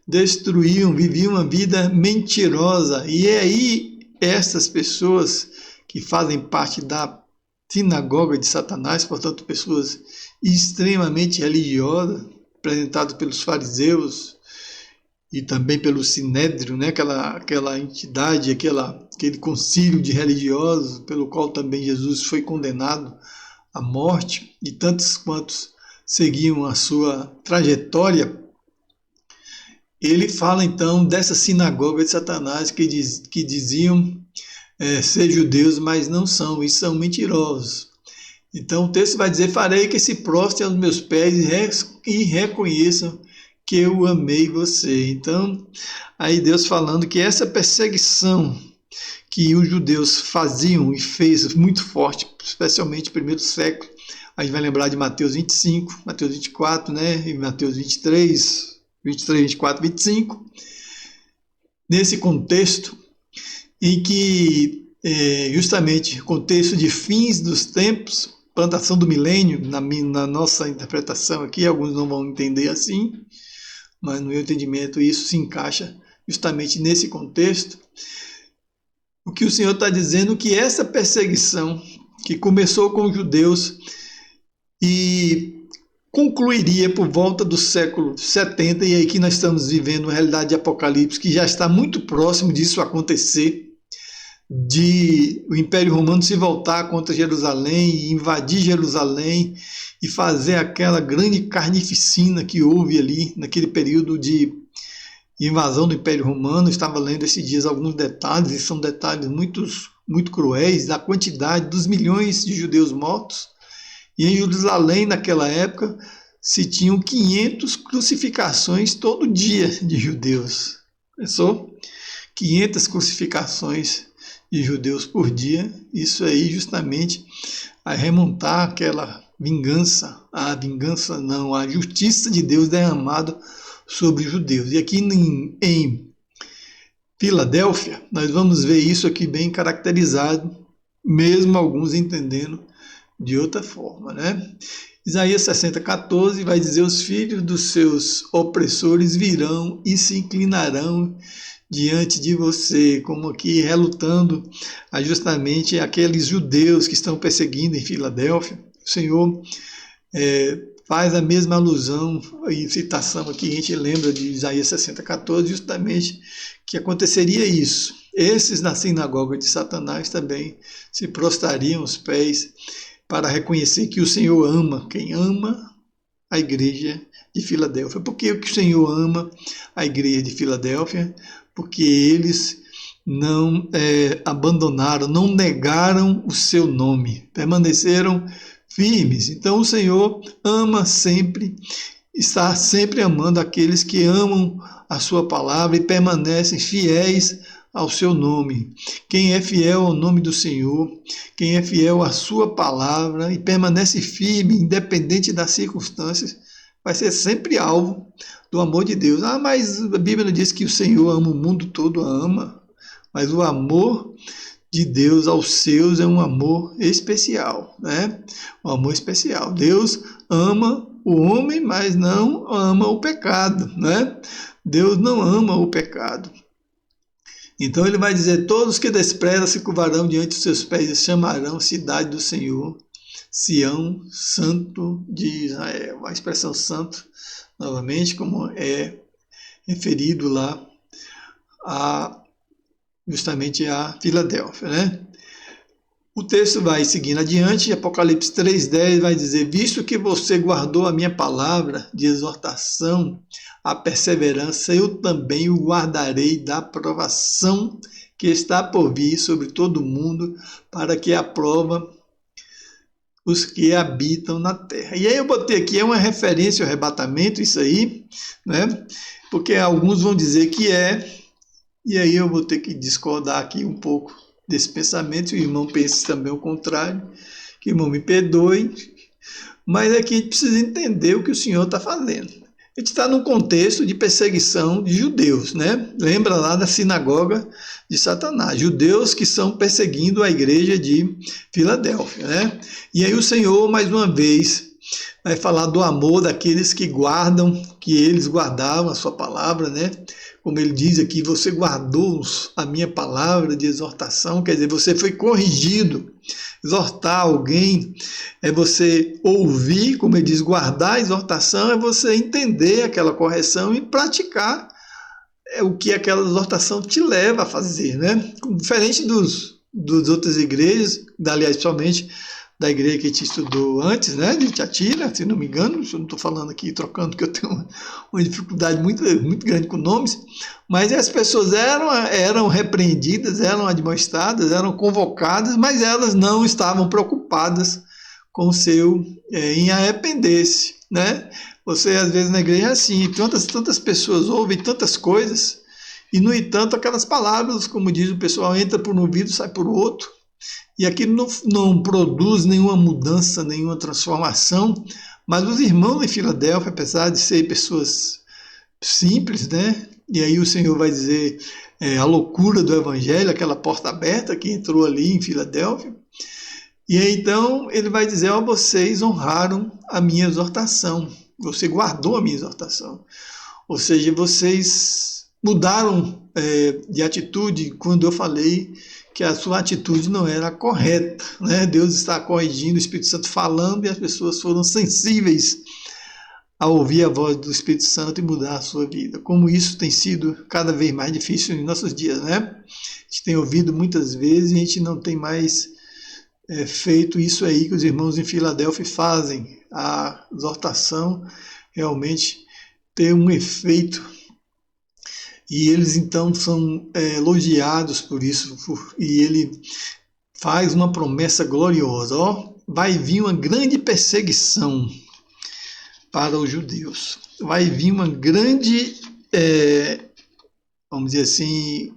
destruíam, viviam uma vida mentirosa. E é aí essas pessoas que fazem parte da sinagoga de Satanás, portanto pessoas extremamente religiosas, representadas pelos fariseus e também pelo Sinédrio, né? aquela entidade, aquele concílio de religiosos pelo qual também Jesus foi condenado à morte, e tantos quantos seguiam a sua trajetória. Ele fala então dessa sinagoga de Satanás que diziam ser judeus, mas não são, e são mentirosos. Então o texto vai dizer: farei que se prostrem aos meus pés e reconheçam que eu amei você. Então, aí Deus falando que essa perseguição que os judeus faziam e fez muito forte, especialmente no primeiro século, A gente vai lembrar de Mateus 25, Mateus 24, né? E Mateus 23, 24, 25. Nesse contexto em que, justamente, contexto de fins dos tempos, plantação do milênio, na nossa interpretação aqui, alguns não vão entender assim, mas no meu entendimento isso se encaixa justamente nesse contexto. O que o Senhor está dizendo é que essa perseguição que começou com os judeus e concluiria por volta do século 70, e aí que nós estamos vivendo uma realidade de Apocalipse que já está muito próximo disso acontecer, de o Império Romano se voltar contra Jerusalém e invadir Jerusalém e fazer aquela grande carnificina que houve ali naquele período de invasão do Império Romano. Eu estava lendo esses dias alguns detalhes, e são detalhes muito cruéis, da quantidade dos milhões de judeus mortos. E em Jerusalém, naquela época, se tinham 500 crucificações todo dia de judeus. Pensou? 500 crucificações de judeus por dia. Isso aí justamente a remontar aquela vingança, a justiça de Deus derramada sobre os judeus. E aqui em Filadélfia, nós vamos ver isso aqui bem caracterizado, mesmo alguns entendendo de outra forma, né? Isaías 60:14 vai dizer: os filhos dos seus opressores virão e se inclinarão diante de você, como aqui relutando a justamente aqueles judeus que estão perseguindo em Filadélfia. O Senhor faz a mesma alusão e citação aqui, a gente lembra de Isaías 60:14, justamente que aconteceria isso. Esses na sinagoga de Satanás também se prostrariam aos pés para reconhecer que o Senhor ama quem ama a igreja de Filadélfia. Por que o Senhor ama a igreja de Filadélfia? Porque eles não abandonaram, não negaram o seu nome, permaneceram firmes. Então o Senhor ama sempre, está sempre amando aqueles que amam a sua palavra e permanecem fiéis ao seu nome. Quem é fiel ao nome do Senhor, quem é fiel à sua palavra e permanece firme, independente das circunstâncias, vai ser sempre alvo do amor de Deus. Mas a Bíblia não diz que o Senhor ama o mundo todo, ama, mas o amor de Deus aos seus é um amor especial, né? Um amor especial. Deus ama o homem, mas não ama o pecado, né? Deus não ama o pecado. Então ele vai dizer: todos que desprezam se curvarão diante dos seus pés e chamarão cidade do Senhor, Sião, santo de Israel. A expressão santo, novamente, como é referido lá justamente a Filadélfia, né? O texto vai seguindo adiante, Apocalipse 3:10 vai dizer: visto que você guardou a minha palavra de exortação, a perseverança, eu também o guardarei da provação que está por vir sobre todo o mundo, para que aprova os que habitam na terra. E aí eu botei aqui, é uma referência ao arrebatamento, isso aí, né? Porque alguns vão dizer que e aí eu vou ter que discordar aqui um pouco desse pensamento, se o irmão pensa também o contrário, que o irmão me perdoe, mas aqui a gente precisa entender o que o Senhor está fazendo. A gente está num contexto de perseguição de judeus, né? Lembra lá da sinagoga de Satanás, judeus que estão perseguindo a igreja de Filadélfia, né? E aí o Senhor, mais uma vez, vai falar do amor daqueles que guardam, que eles guardavam a sua palavra, né? Como ele diz aqui, você guardou a minha palavra de exortação, quer dizer, você foi corrigido. Exortar alguém é você ouvir, como ele diz, guardar a exortação é você entender aquela correção e praticar o que aquela exortação te leva a fazer, né? Diferente dos outras igrejas, aliás, principalmente da igreja que a gente estudou antes, né, de Tiatira, se não me engano, eu não estou falando aqui, trocando, porque eu tenho uma dificuldade muito grande com nomes, mas as pessoas eram repreendidas, eram admoestadas, eram convocadas, mas elas não estavam preocupadas com o em arrepender-se, né? Você, às vezes, na igreja é assim, tantas pessoas ouvem tantas coisas, e, no entanto, aquelas palavras, como diz o pessoal, entra por um ouvido, sai por outro, e aquilo não produz nenhuma mudança, nenhuma transformação, mas os irmãos em Filadélfia, apesar de serem pessoas simples, né? E aí o Senhor vai dizer a loucura do Evangelho, aquela porta aberta que entrou ali em Filadélfia. E aí, então ele vai dizer, vocês honraram a minha exortação, você guardou a minha exortação. Ou seja, vocês mudaram de atitude quando eu falei que a sua atitude não era correta, né? Deus está corrigindo, o Espírito Santo falando, e as pessoas foram sensíveis a ouvir a voz do Espírito Santo e mudar a sua vida. Como isso tem sido cada vez mais difícil em nossos dias, né? A gente tem ouvido muitas vezes e a gente não tem mais feito isso aí que os irmãos em Filadélfia fazem. A exortação realmente ter um efeito. E eles então são elogiados por isso. E ele faz uma promessa gloriosa. Vai vir uma grande perseguição para os judeus. Vai vir uma grande, vamos dizer assim,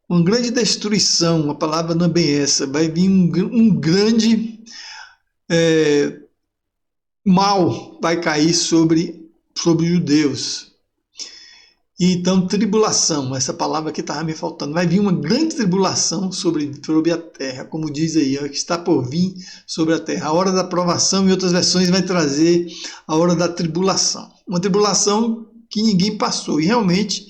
uma grande destruição, a palavra não é bem essa, vai vir um grande mal vai cair sobre os judeus. E então, tribulação, essa palavra que estava me faltando, vai vir uma grande tribulação sobre a terra, como diz aí, que está por vir sobre a terra. A hora da provação, em outras versões, vai trazer a hora da tribulação. Uma tribulação que ninguém passou, e realmente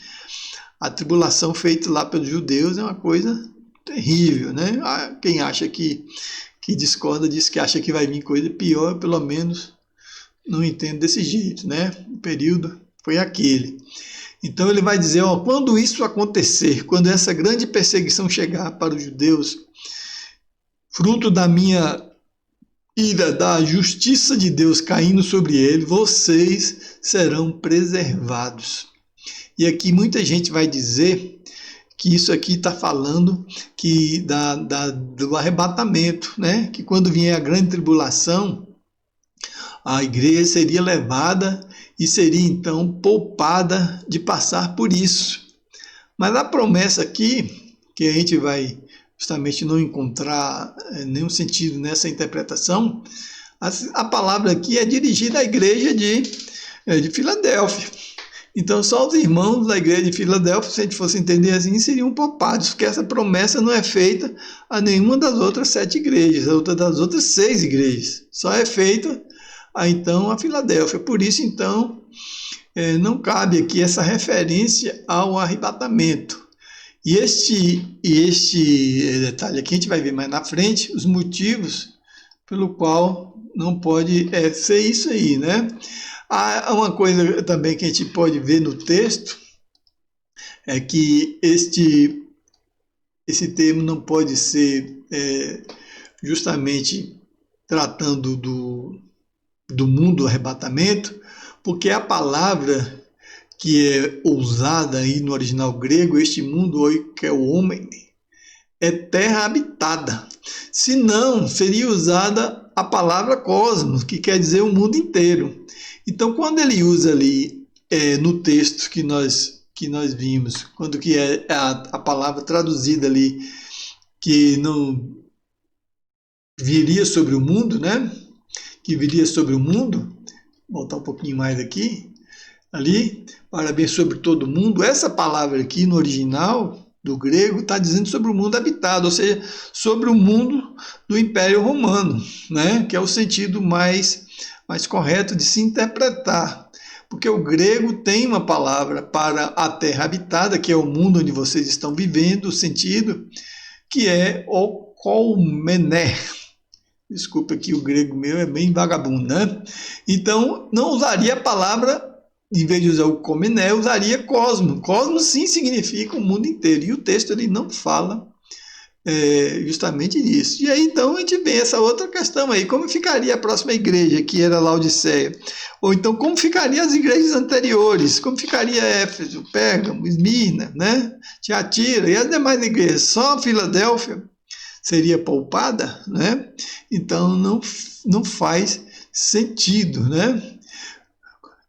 a tribulação feita lá pelos judeus é uma coisa terrível, né? Quem acha que discorda diz que acha que vai vir coisa pior, pelo menos não entende desse jeito, né? O período foi aquele. Então ele vai dizer, quando isso acontecer, quando essa grande perseguição chegar para os judeus, fruto da minha ira, da justiça de Deus caindo sobre ele, vocês serão preservados. E aqui muita gente vai dizer que isso aqui está falando do arrebatamento, né? Que quando vier a grande tribulação, a igreja seria levada e seria então poupada de passar por isso. Mas a promessa aqui, que a gente vai justamente não encontrar nenhum sentido nessa interpretação, a palavra aqui é dirigida à igreja de Filadélfia. Então só os irmãos da igreja de Filadélfia, se a gente fosse entender assim, seriam poupados, porque essa promessa não é feita a nenhuma das outras 7 igrejas, das outras 6 igrejas. Só é feita então a Filadélfia. Por isso, então, não cabe aqui essa referência ao arrebatamento. E este detalhe aqui a gente vai ver mais na frente, os motivos pelo qual não pode ser isso aí, né? Há uma coisa também que a gente pode ver no texto, é que esse termo não pode ser justamente tratando do mundo do arrebatamento, porque a palavra que é usada aí no original grego, este mundo que é o homem, é terra habitada. Se não, seria usada a palavra cosmos, que quer dizer o mundo inteiro. Então, quando ele usa ali no texto que nós vimos, quando que é a palavra traduzida ali, que não viria sobre o mundo, né? Que viria sobre o mundo, vou voltar um pouquinho mais aqui, ali, parabéns sobre todo mundo. Essa palavra aqui no original do grego está dizendo sobre o mundo habitado, ou seja, sobre o mundo do Império Romano, né? Que é o sentido mais correto de se interpretar, porque o grego tem uma palavra para a terra habitada, que é o mundo onde vocês estão vivendo, o sentido, que é o kolmené. Desculpa que o grego meu é bem vagabundo, né? Então, não usaria a palavra, em vez de usar o kolmené, usaria cosmo. Cosmo sim significa o mundo inteiro, e o texto ele não fala justamente disso. E aí então a gente vê essa outra questão aí, como ficaria a próxima igreja, que era Laodiceia? Ou então como ficariam as igrejas anteriores? Como ficaria Éfeso, Pérgamo, Esmirna, né? Tiatira e as demais igrejas? Só Filadélfia seria poupada, né? Então não faz sentido, né?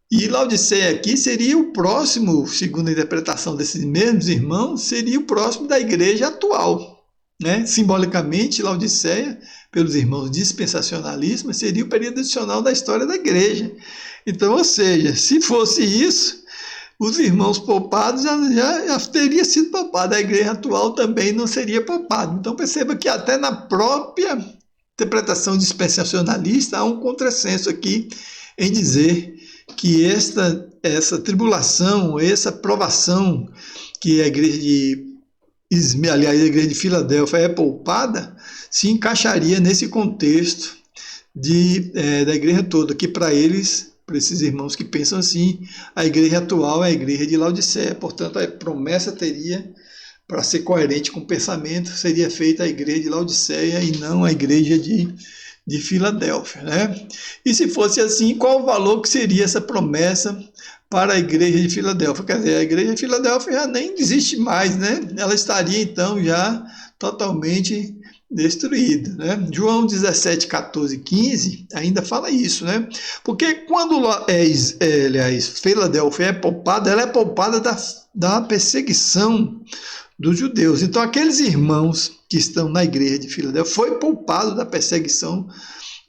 E Laodiceia aqui seria o próximo, segundo a interpretação desses mesmos irmãos, seria o próximo da igreja atual. né? Simbolicamente, Laodiceia, pelos irmãos dispensacionalistas, seria o período adicional da história da igreja. Então, ou seja, se fosse isso, os irmãos poupados já teria sido poupado, a igreja atual também não seria poupada. Então perceba que até na própria interpretação dispensacionalista há um contrassenso aqui em dizer que essa tribulação, essa provação que a igreja aliás, a igreja de Filadélfia é poupada, se encaixaria nesse contexto da igreja toda, que para eles, para esses irmãos que pensam assim, a igreja atual é a igreja de Laodiceia. Portanto, a promessa teria, para ser coerente com o pensamento, seria feita a igreja de Laodiceia e não a igreja de Filadélfia, né? E se fosse assim, qual o valor que seria essa promessa para a igreja de Filadélfia? Quer dizer, a igreja de Filadélfia já nem existe mais, né? Ela estaria então já totalmente destruída, né? João 17, 14, 15 ainda fala isso, né? Porque quando aliás, Filadélfia é poupada, ela é poupada da perseguição dos judeus. Então, aqueles irmãos que estão na igreja de Filadélfia foi poupado da perseguição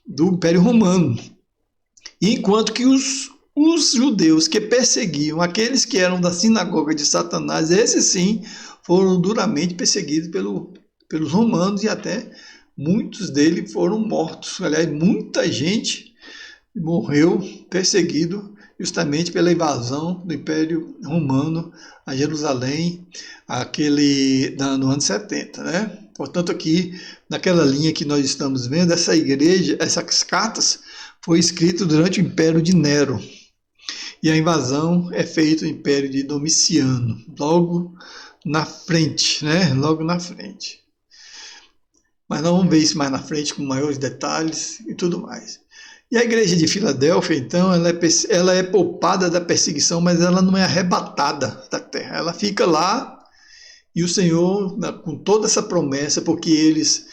do Império Romano. Enquanto que os judeus que perseguiam aqueles que eram da sinagoga de Satanás, esses sim foram duramente perseguidos pelos romanos e até muitos deles foram mortos. Aliás, muita gente morreu perseguido justamente pela invasão do Império Romano a Jerusalém, no ano 70, né? Portanto, aqui, naquela linha que nós estamos vendo, essa igreja, essas cartas, foi escrita durante o Império de Nero. E a invasão é feita no Império de Domiciano, logo na frente, né? Logo na frente. Mas nós vamos ver isso mais na frente, com maiores detalhes e tudo mais. E a igreja de Filadélfia, então, ela é poupada da perseguição, mas ela não é arrebatada da terra. Ela fica lá e o Senhor, com toda essa promessa, porque eles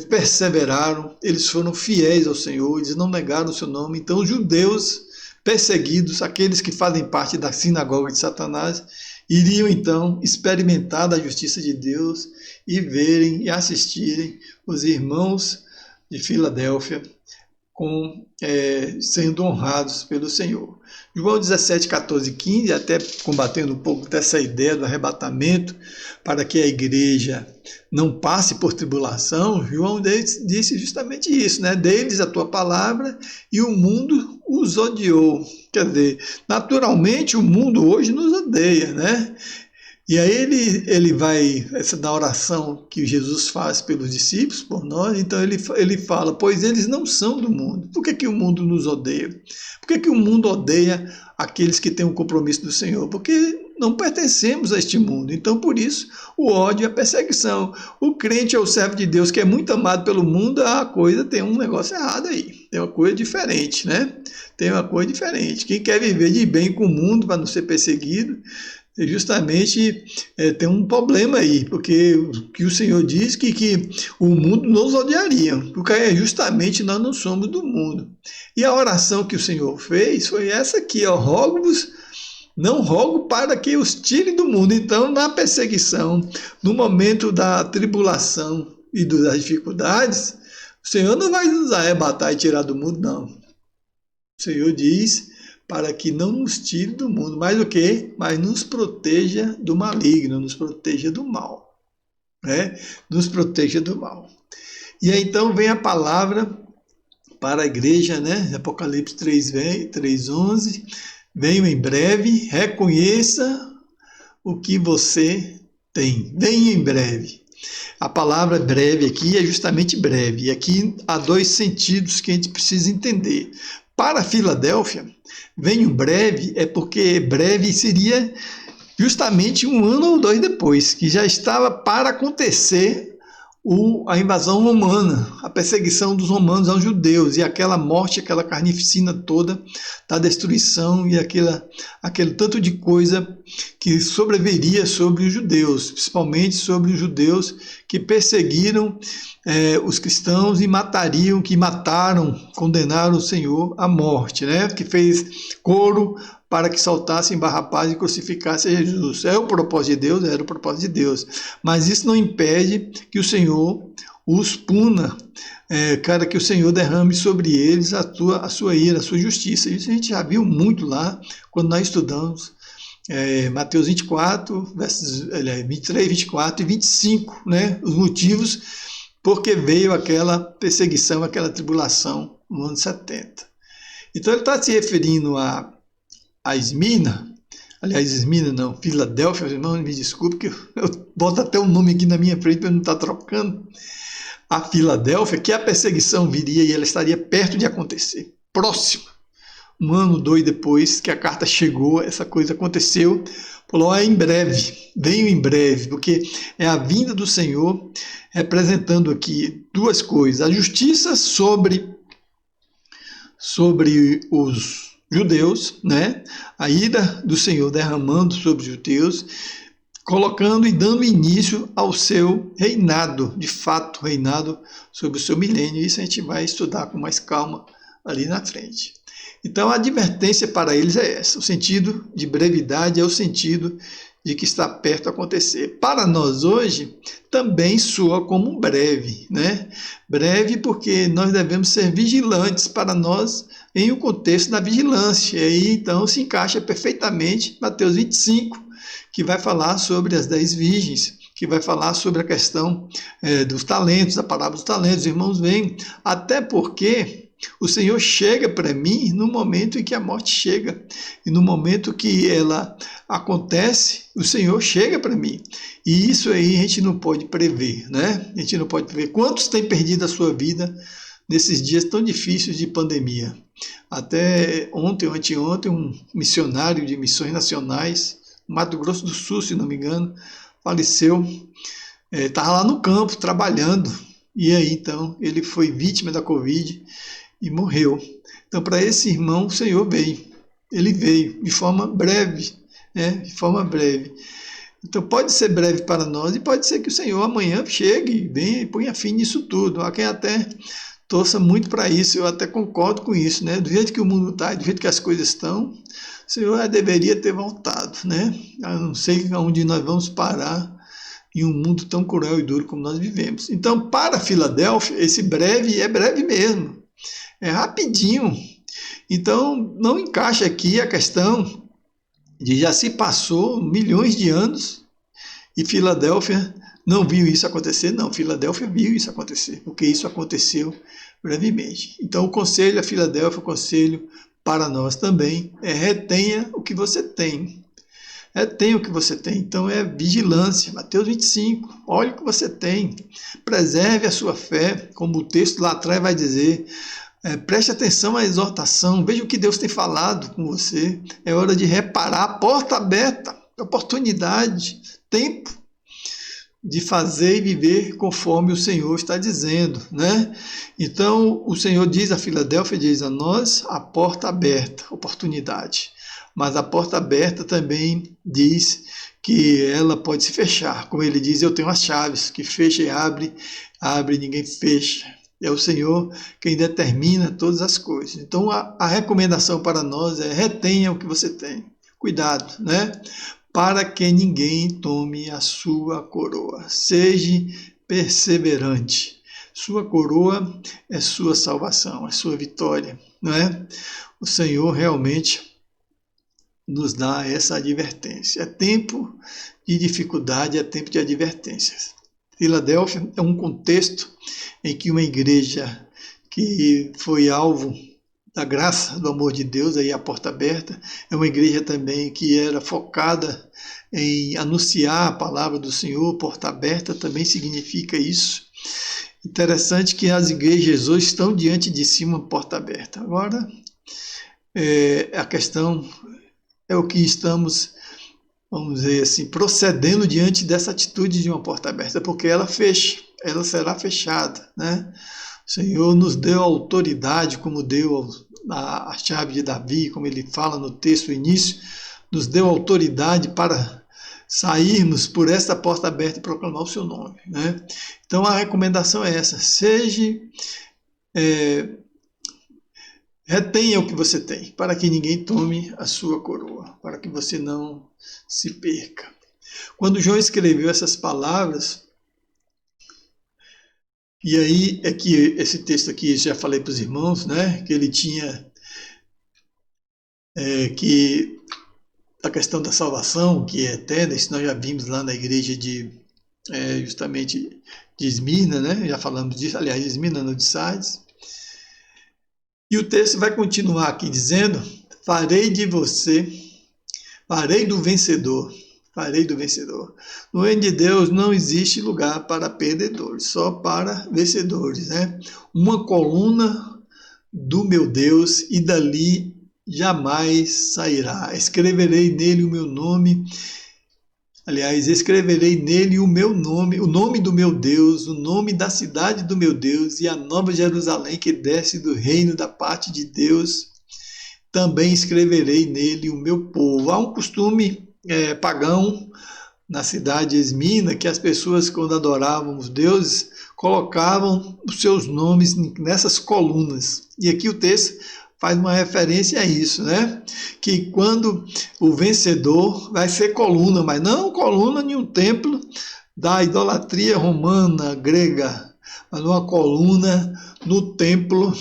perseveraram, eles foram fiéis ao Senhor, eles não negaram o seu nome. Então, os judeus perseguidos, aqueles que fazem parte da sinagoga de Satanás, iriam então experimentar da justiça de Deus e verem e assistirem os irmãos de Filadélfia sendo honrados pelo Senhor. João 17, 14 e 15, até combatendo um pouco dessa ideia do arrebatamento, para que a igreja não passe por tribulação, João disse justamente isso, né? Deles a tua palavra e o mundo os odiou. Quer dizer, naturalmente o mundo hoje nos odeia, né? E aí ele vai, na oração que Jesus faz pelos discípulos, por nós, então ele fala, pois eles não são do mundo. Por que o mundo nos odeia? Por que o mundo odeia aqueles que têm um compromisso do Senhor? Porque não pertencemos a este mundo. Então, por isso, o ódio e a perseguição. O crente é o servo de Deus que é muito amado pelo mundo, a coisa tem um negócio errado aí. Tem uma coisa diferente, né? Tem uma coisa diferente. Quem quer viver de bem com o mundo para não ser perseguido, justamente tem um problema aí, porque o Senhor diz que o mundo nos odiaria, porque justamente nós não somos do mundo. E a oração que o Senhor fez foi essa aqui, ó, rogo-vos, não rogo para que os tire do mundo. Então, na perseguição, no momento da tribulação e das dificuldades, o Senhor não vai nos arrebatar e tirar do mundo, não. O Senhor diz para que não nos tire do mundo, mas o quê? Mas nos proteja do maligno, nos proteja do mal, né? Nos proteja do mal. E aí então vem a palavra para a igreja, né? Apocalipse 3:11, venho em breve, reconheça o que você tem, venha em breve. A palavra breve aqui é justamente breve, e aqui há dois sentidos que a gente precisa entender. Para Filadélfia, venho breve, é porque breve seria justamente 1 ano ou 2 depois, que já estava para acontecer a invasão romana, a perseguição dos romanos aos judeus, e aquela morte, aquela carnificina toda da destruição e aquele tanto de coisa que sobreviria sobre os judeus, principalmente sobre os judeus que perseguiram os cristãos e mataram, condenaram o Senhor à morte, né? Que fez coro para que soltassem Barrabás e crucificassem Jesus. É o propósito de Deus? Era o propósito de Deus. Mas isso não impede que o Senhor os puna, que o Senhor derrame sobre eles a sua ira, a sua justiça. Isso a gente já viu muito lá, quando nós estudamos Mateus 24, versos 23, 24 e 25, né? Os motivos porque veio aquela perseguição, aquela tribulação no ano 70. Então ele está se referindo a Esmirna, aliás, Esmirna não, Filadélfia, irmão, me desculpe, que eu boto até o nome aqui na minha frente para não estar trocando, a Filadélfia, que a perseguição viria e ela estaria perto de acontecer, próxima. Um ano, 2 depois que a carta chegou, essa coisa aconteceu, falou, em breve, venho em breve, porque é a vinda do Senhor representando aqui duas coisas, a justiça sobre os judeus, né? A ira do Senhor derramando sobre os judeus, colocando e dando início ao seu reinado, de fato, reinado sobre o seu milênio. Isso a gente vai estudar com mais calma ali na frente. Então a advertência para eles é essa, o sentido de brevidade é o sentido de que está perto de acontecer. Para nós hoje, também soa como breve, né? Breve porque nós devemos ser vigilantes para nós em o contexto da vigilância. E aí, então, se encaixa perfeitamente Mateus 25, que vai falar sobre as 10 virgens, que vai falar sobre a questão dos talentos, a palavra dos talentos. Os irmãos veem, até porque o Senhor chega para mim no momento em que a morte chega. E no momento que ela acontece, o Senhor chega para mim. E isso aí a gente não pode prever, né? A gente não pode prever. Quantos têm perdido a sua vida nesses dias tão difíceis de pandemia? Até ontem ou anteontem, um missionário de missões nacionais, Mato Grosso do Sul, se não me engano, faleceu. Estava lá no campo, trabalhando. E aí, então, ele foi vítima da Covid e morreu. Então, para esse irmão, o Senhor veio. Ele veio de forma breve, né? De forma breve. Então, pode ser breve para nós e pode ser que o Senhor amanhã chegue, venha e ponha fim nisso tudo. Há quem até torça muito para isso, eu até concordo com isso, né? Do jeito que o mundo está, do jeito que as coisas estão, o Senhor já deveria ter voltado, né? Eu não sei aonde nós vamos parar em um mundo tão cruel e duro como nós vivemos. Então, para Filadélfia, esse breve é breve mesmo. É rapidinho. Então, não encaixa aqui a questão de já se passou milhões de anos e Filadélfia não viu isso acontecer. Não, Filadélfia viu isso acontecer, porque isso aconteceu brevemente. Então, o conselho a Filadélfia, o conselho para nós também é retenha o que você tem. Retenha o que você tem. Então, é vigilância. Mateus 25, olhe o que você tem. Preserve a sua fé, como o texto lá atrás vai dizer. Preste atenção à exortação, veja o que Deus tem falado com você. É hora de reparar, a porta aberta, oportunidade, tempo de fazer e viver conforme o Senhor está dizendo, né? Então, o Senhor diz a Filadélfia, diz a nós, a porta aberta, oportunidade. Mas a porta aberta também diz que ela pode se fechar. Como ele diz, eu tenho as chaves, que fecha e abre, abre e ninguém fecha. É o Senhor quem determina todas as coisas. Então, a recomendação para nós é retenha o que você tem. Cuidado, né? Para que ninguém tome a sua coroa. Seja perseverante. Sua coroa é sua salvação, é sua vitória, não é? O Senhor realmente nos dá essa advertência. É tempo de dificuldade, é tempo de advertências. Filadélfia é um contexto em que uma igreja que foi alvo da graça, do amor de Deus, aí a porta aberta, é uma igreja também que era focada em anunciar a palavra do Senhor, porta aberta também significa isso. Interessante que as igrejas hoje estão diante de si uma porta aberta. Agora, a questão é o que estamos, vamos dizer assim, procedendo diante dessa atitude de uma porta aberta, porque ela fecha, ela será fechada, né? O Senhor nos deu autoridade, como deu a chave de Davi, como ele fala no texto, no início, nos deu autoridade para sairmos por essa porta aberta e proclamar o seu nome, né? Então a recomendação é essa, seja Retenha o que você tem, para que ninguém tome a sua coroa, para que você não se perca. Quando João escreveu essas palavras, e aí é que esse texto aqui, já falei para os irmãos, né, que ele tinha que a questão da salvação, que é eterna, isso nós já vimos lá na igreja de justamente de Esmirna, né, já falamos disso, aliás, de Esmirna, não de Sardes. E o texto vai continuar aqui dizendo: farei de você, farei do vencedor. Farei do vencedor. No reino de Deus não existe lugar para perdedores, só para vencedores, né? Uma coluna do meu Deus e dali jamais sairá. Escreverei nele o meu nome. Aliás, escreverei nele o meu nome, o nome do meu Deus, o nome da cidade do meu Deus e a nova Jerusalém que desce do reino da parte de Deus. Também escreverei nele o meu povo. Há um costume pagão na cidade de Esmina, que as pessoas, quando adoravam os deuses, colocavam os seus nomes nessas colunas. E aqui o texto faz uma referência a isso, né? Que quando o vencedor vai ser coluna, mas não coluna em um templo da idolatria romana, grega, mas uma coluna no templo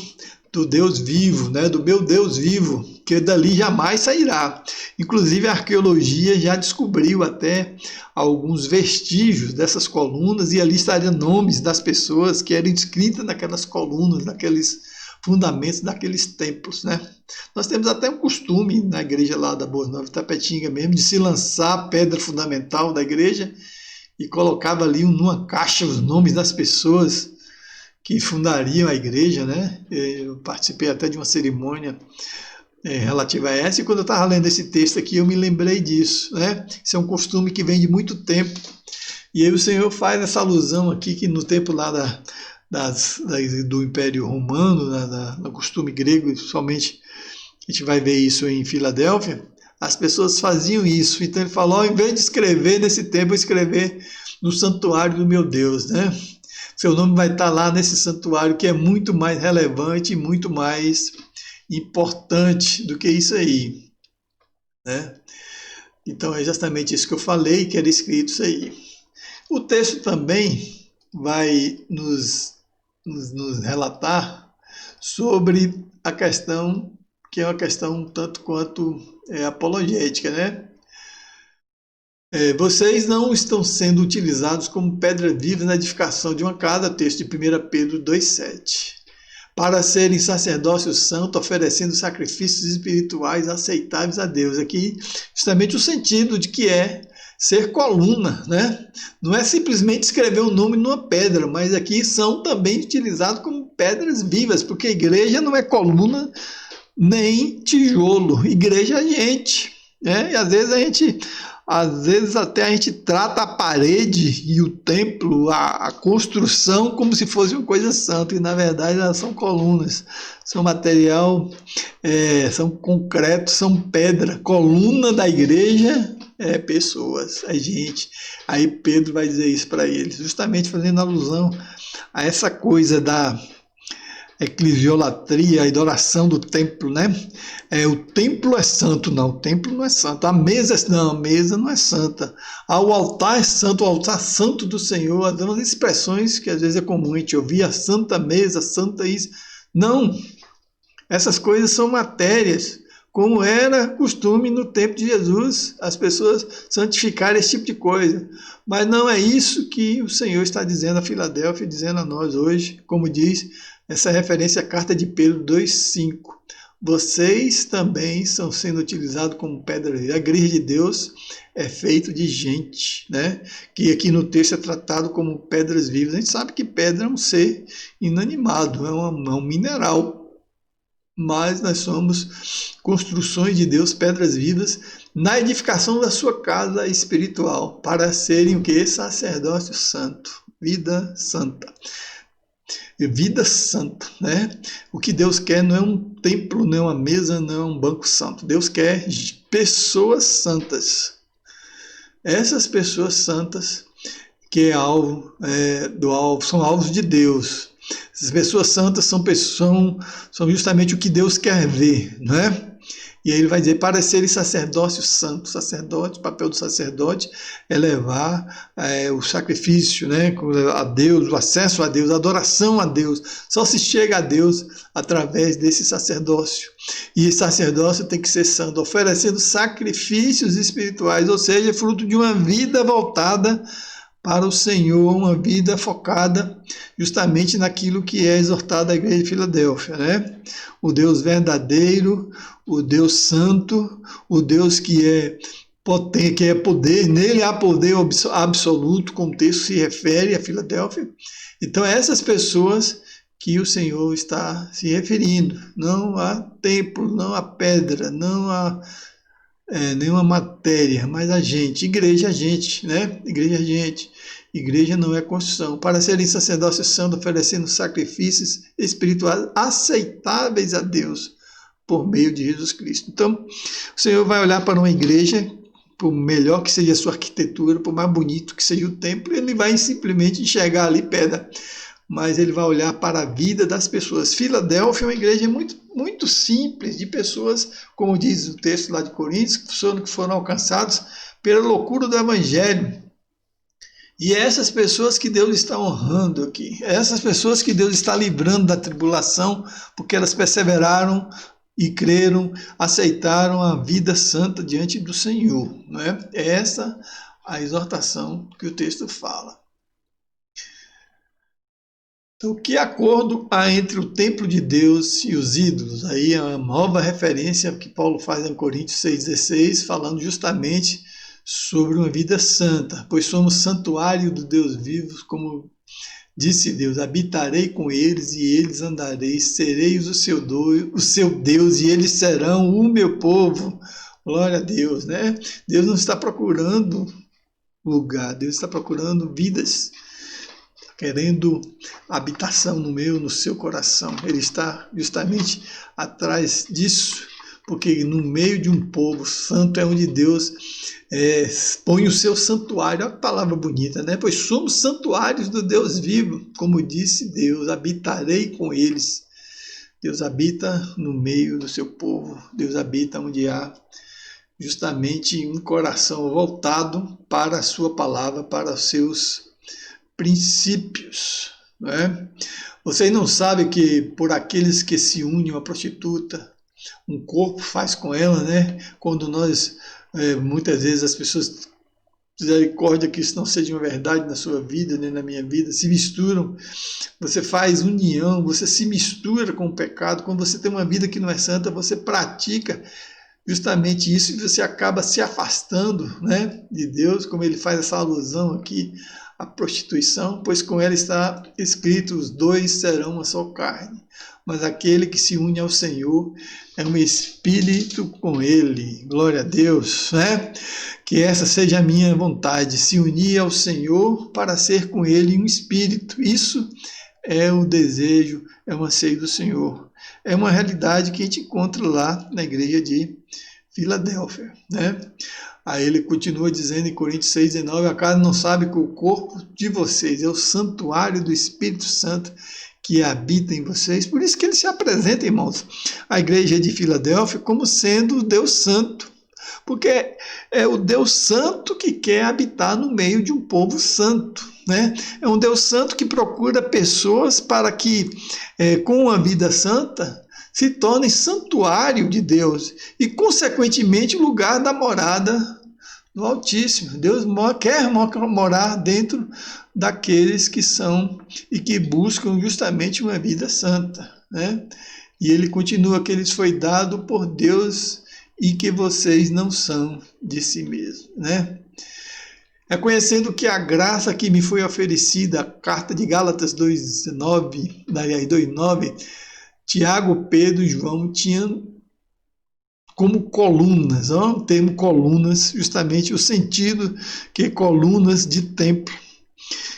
do Deus vivo, né? Do meu Deus vivo, que dali jamais sairá. Inclusive a arqueologia já descobriu até alguns vestígios dessas colunas e ali estariam nomes das pessoas que eram inscritas naquelas colunas, naqueles fundamentos daqueles templos, né? Nós temos até um costume na igreja lá da Boa Nova Itapetinga mesmo de se lançar a pedra fundamental da igreja e colocava ali numa caixa os nomes das pessoas que fundariam a igreja, né? Eu participei até de uma cerimônia relativa a essa, e quando eu estava lendo esse texto aqui, eu me lembrei disso, né? Isso é um costume que vem de muito tempo, e aí o Senhor faz essa alusão aqui, que no tempo lá do Império Romano, no costume grego, somente a gente vai ver isso em Filadélfia, as pessoas faziam isso, então ele falou, ao invés de escrever nesse tempo, escrever no santuário do meu Deus, né? Seu nome vai estar lá nesse santuário que é muito mais relevante e muito mais importante do que isso aí, né? Então é justamente isso que eu falei, que era escrito isso aí. O texto também vai nos relatar sobre a questão, que é uma questão tanto quanto apologética, né? Vocês não estão sendo utilizados como pedra viva na edificação de uma casa, texto de 1 Pedro 2,7, para serem sacerdócio santo, oferecendo sacrifícios espirituais aceitáveis a Deus. Aqui, justamente o sentido de que é ser coluna, né? Não é simplesmente escrever o nome numa pedra, mas aqui são também utilizados como pedras vivas, porque a igreja não é coluna nem tijolo, igreja é gente, né? E às vezes até a gente trata a parede e o templo, a construção, como se fosse uma coisa santa, e na verdade elas são colunas, são material, são concreto, são pedra. Coluna da igreja é pessoas, é gente. Aí Pedro vai dizer isso para eles, justamente fazendo alusão a essa coisa da eclesiolatria, a adoração do templo, né? O templo é santo, não, o templo não é santo. A mesa não é santa. O altar é santo, o altar santo do Senhor. As umas expressões que às vezes é comum a gente ouvir, a santa mesa, santa isso. Não, essas coisas são matérias, como era costume no tempo de Jesus, as pessoas santificarem esse tipo de coisa. Mas não é isso que o Senhor está dizendo a Filadélfia, dizendo a nós hoje, como diz essa referência à carta de Pedro 2,5. Vocês também estão sendo utilizados como pedra viva. A igreja de Deus é feita de gente, né? Que aqui no texto é tratado como pedras vivas. A gente sabe que pedra é um ser inanimado, é um mineral. Mas nós somos construções de Deus, pedras vivas, na edificação da sua casa espiritual, para serem o que? Sacerdócio santo, vida santa. Vida santa, né? O que Deus quer não é um templo, não é uma mesa, não é um banco santo. Deus quer pessoas santas. Essas pessoas santas que são alvos de Deus. Essas pessoas santas são justamente o que Deus quer ver, não é? E aí ele vai dizer, para serem sacerdócio santo, sacerdote, o papel do sacerdote é levar o sacrifício, né, a Deus, o acesso a Deus, a adoração a Deus. Só se chega a Deus através desse sacerdócio. E esse sacerdócio tem que ser santo, oferecendo sacrifícios espirituais, ou seja, fruto de uma vida voltada para o Senhor, uma vida focada justamente naquilo que é exortado à igreja de Filadélfia, né? O Deus verdadeiro, o Deus santo, o Deus que é potente, que é poder, nele há poder absoluto, como o texto se refere a Filadélfia. Então, essas pessoas que o Senhor está se referindo, não a templo, não a pedra, não a nenhuma matéria, mas a gente, igreja a gente, né? Igreja a gente. Igreja não é construção. Para serem sacerdócio santo, oferecendo sacrifícios espirituais aceitáveis a Deus por meio de Jesus Cristo. Então, o Senhor vai olhar para uma igreja, por melhor que seja a sua arquitetura, por mais bonito que seja o templo, ele vai simplesmente enxergar ali pedra, mas ele vai olhar para a vida das pessoas. Filadélfia é uma igreja muito, muito simples, de pessoas, como diz o texto lá de Coríntios, que foram alcançados pela loucura do evangelho. E é essas pessoas que Deus está honrando aqui, é essas pessoas que Deus está livrando da tribulação, porque elas perseveraram e creram, aceitaram a vida santa diante do Senhor. Não é? É essa a exortação que o texto fala. Então, que acordo há entre o templo de Deus e os ídolos? Aí é uma nova referência que Paulo faz em Coríntios 6,16, falando justamente sobre uma vida santa, pois somos santuário do Deus vivo, como disse Deus, habitarei com eles e eles andarei, sereis o seu Deus e eles serão o meu povo. Glória a Deus, né? Deus não está procurando lugar, Deus está procurando vidas, querendo habitação no meu, no seu coração. Ele está justamente atrás disso, porque no meio de um povo santo é onde Deus põe o seu santuário. Olha a palavra bonita, né? Pois somos santuários do Deus vivo, como disse Deus, habitarei com eles. Deus habita no meio do seu povo, Deus habita onde há justamente um coração voltado para a sua palavra, para os seus princípios. Né? Vocês não sabem que por aqueles que se unem a prostituta, um corpo faz com ela, né? Quando nós, muitas vezes as pessoas, misericórdia que isso não seja uma verdade na sua vida, nem na minha vida, se misturam, você faz união, você se mistura com o pecado, quando você tem uma vida que não é santa, você pratica justamente isso e você acaba se afastando, né, de Deus, como ele faz essa alusão aqui à prostituição, pois com ela está escrito, os dois serão uma só carne. Mas aquele que se une ao Senhor é um espírito com ele. Glória a Deus, né? Que essa seja a minha vontade, se unir ao Senhor para ser com ele um espírito. Isso é o desejo, é o anseio do Senhor. É uma realidade que a gente encontra lá na igreja de Filadélfia, né? Aí ele continua dizendo em Coríntios 6,19, acaso não sabe que o corpo de vocês é o santuário do Espírito Santo que habita em vocês? Por isso que ele se apresenta, irmãos, à igreja de Filadélfia como sendo o Deus Santo, porque é o Deus Santo que quer habitar no meio de um povo santo, né? É um Deus Santo que procura pessoas para que, com a vida santa, se tornem santuário de Deus e, consequentemente, lugar da morada do Altíssimo. Deus quer morar dentro daqueles que são e que buscam justamente uma vida santa, né? E ele continua que lhes foi dado por Deus e que vocês não são de si mesmos, né? Reconhecendo que a graça que me foi oferecida, a carta de Gálatas 2,9, Tiago, Pedro e João tinham como colunas, o termo colunas, justamente o sentido que colunas de templo.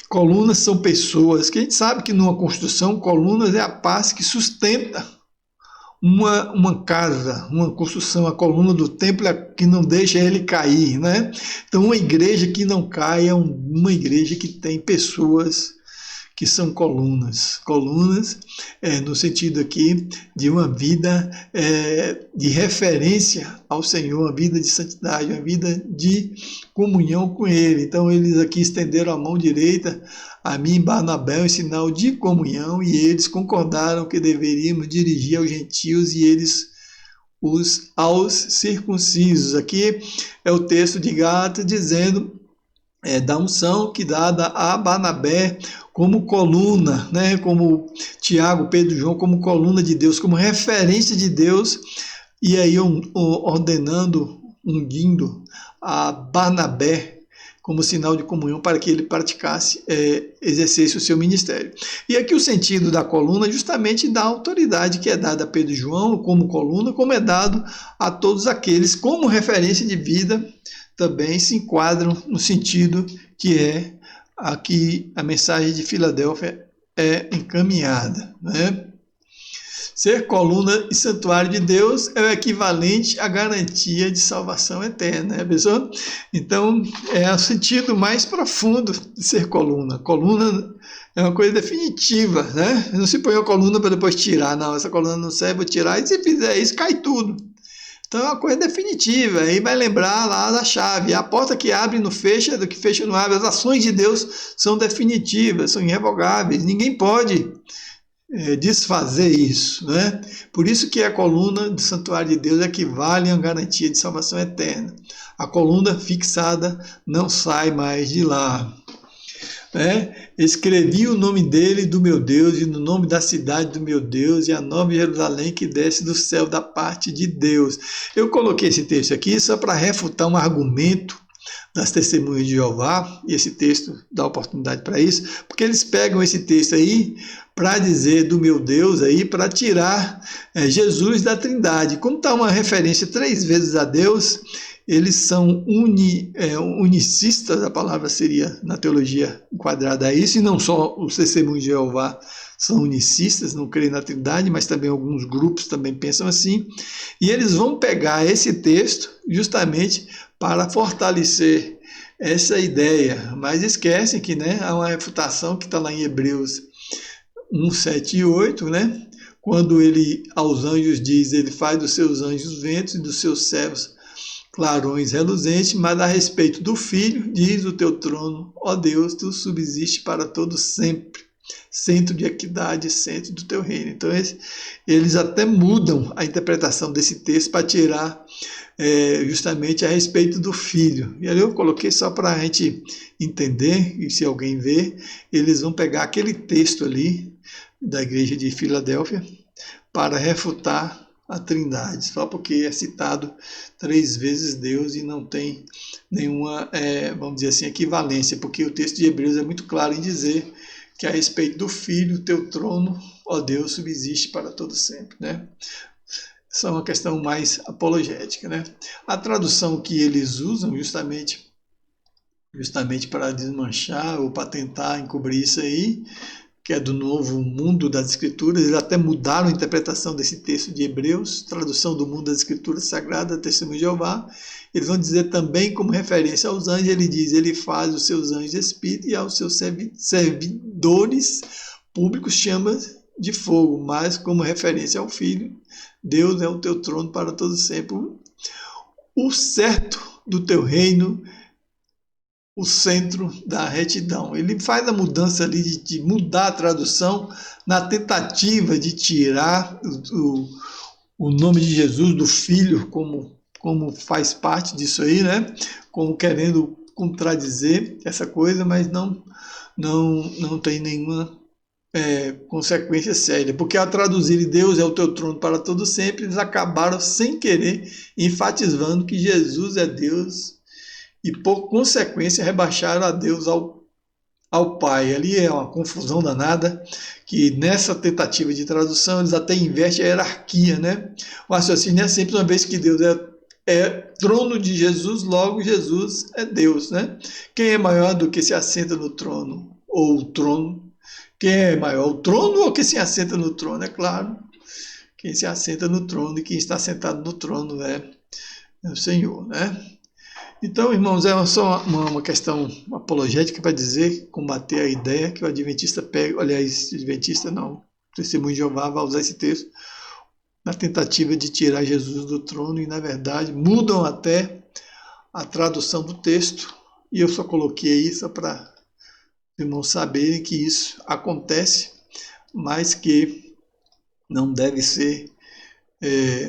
Colunas são pessoas, que a gente sabe que numa construção, colunas é a base que sustenta uma casa, uma construção. A coluna do templo é que não deixa ele cair, né? Então uma igreja que não cai é uma igreja que tem pessoas que são colunas. Colunas no sentido aqui de uma vida de referência ao Senhor, uma vida de santidade, uma vida de comunhão com Ele. Então eles aqui estenderam a mão direita a mim e Barnabé em sinal de comunhão, e eles concordaram que deveríamos dirigir aos gentios e eles aos circuncisos. Aqui é o texto de Gálatas dizendo da unção que dada a Barnabé como coluna, né, como Tiago, Pedro e João, como coluna de Deus, como referência de Deus, e aí ordenando, ungindo a Barnabé como sinal de comunhão para que ele praticasse, exercesse o seu ministério. E aqui o sentido da coluna é justamente da autoridade que é dada a Pedro e João como coluna, como é dado a todos aqueles como referência de vida, também se enquadram no sentido que é aqui a mensagem de Filadélfia é encaminhada, né? Ser coluna e santuário de Deus é o equivalente à garantia de salvação eterna, né, pessoal? Então, é o sentido mais profundo de ser coluna. Coluna é uma coisa definitiva, né? Não se põe a coluna para depois tirar, não, essa coluna não serve, vou tirar, e se fizer isso, cai tudo. Então é uma coisa definitiva, aí vai lembrar lá da chave, a porta que abre não fecha, do que fecha não abre, as ações de Deus são definitivas, são irrevogáveis, ninguém pode desfazer isso, né? Por isso que a coluna do santuário de Deus equivale a uma garantia de salvação eterna. A coluna fixada não sai mais de lá. Escrevi o nome dele, do meu Deus, e no nome da cidade do meu Deus, e a nova Jerusalém que desce do céu da parte de Deus. Eu coloquei esse texto aqui só para refutar um argumento das testemunhas de Jeová, e esse texto dá oportunidade para isso, porque eles pegam esse texto aí para dizer do meu Deus aí, para tirar Jesus da Trindade. Como está uma referência 3 vezes a Deus, eles são unicistas, a palavra seria na teologia enquadrada a isso, e não só os testemunhos de Jeová são unicistas, não creem na Trindade, mas também alguns grupos também pensam assim, e eles vão pegar esse texto justamente para fortalecer essa ideia, mas esquecem que, né, há uma refutação que está lá em Hebreus 1, 7 e 8, né, quando ele aos anjos diz, ele faz dos seus anjos ventos e dos seus servos clarões reluzentes, mas a respeito do Filho, diz o teu trono, ó Deus, tu subsiste para todo sempre, centro de equidade, centro do teu reino. Então eles até mudam a interpretação desse texto para tirar justamente a respeito do Filho. E ali eu coloquei só para a gente entender, e se alguém ver, eles vão pegar aquele texto ali da igreja de Filadélfia para refutar a Trindade, só porque é citado 3 vezes Deus e não tem nenhuma, vamos dizer assim, equivalência, porque o texto de Hebreus é muito claro em dizer que a respeito do Filho, teu trono, ó Deus, subsiste para todo sempre, né? Essa é uma questão mais apologética, né? A tradução que eles usam justamente para desmanchar ou para tentar encobrir isso aí, que é do Novo Mundo das Escrituras, eles até mudaram a interpretação desse texto de Hebreus, tradução do mundo das Escrituras Sagradas, Testemunho de Jeová. Eles vão dizer também, como referência aos anjos, ele diz, ele faz os seus anjos espírito e aos seus servidores públicos chama de fogo, mas como referência ao Filho, Deus é o teu trono para todo sempre. O certo do teu reino, o centro da retidão. Ele faz a mudança ali de mudar a tradução na tentativa de tirar o nome de Jesus, do Filho, como faz parte disso aí, né? Como querendo contradizer essa coisa, mas não tem nenhuma consequência séria, porque ao traduzir Deus é o teu trono para todo sempre, eles acabaram sem querer enfatizando que Jesus é Deus e por consequência rebaixaram a Deus ao Pai. Ali é uma confusão danada, que nessa tentativa de tradução eles até invertem a hierarquia, né? O raciocínio é sempre, uma vez que Deus é trono de Jesus, logo Jesus é Deus, né? Quem é maior do que se assenta no trono? Ou o trono? Quem é maior, o trono ou quem se assenta no trono? É claro, quem se assenta no trono, e quem está sentado no trono é o Senhor, né? Então, irmãos, é só uma questão apologética para dizer, combater a ideia que o adventista pega, aliás, adventista não, o Testemunho de Jeová vai usar esse texto na tentativa de tirar Jesus do trono e, na verdade, mudam até a tradução do texto, e eu só coloquei isso para os irmãos saberem que isso acontece, mas que não deve ser,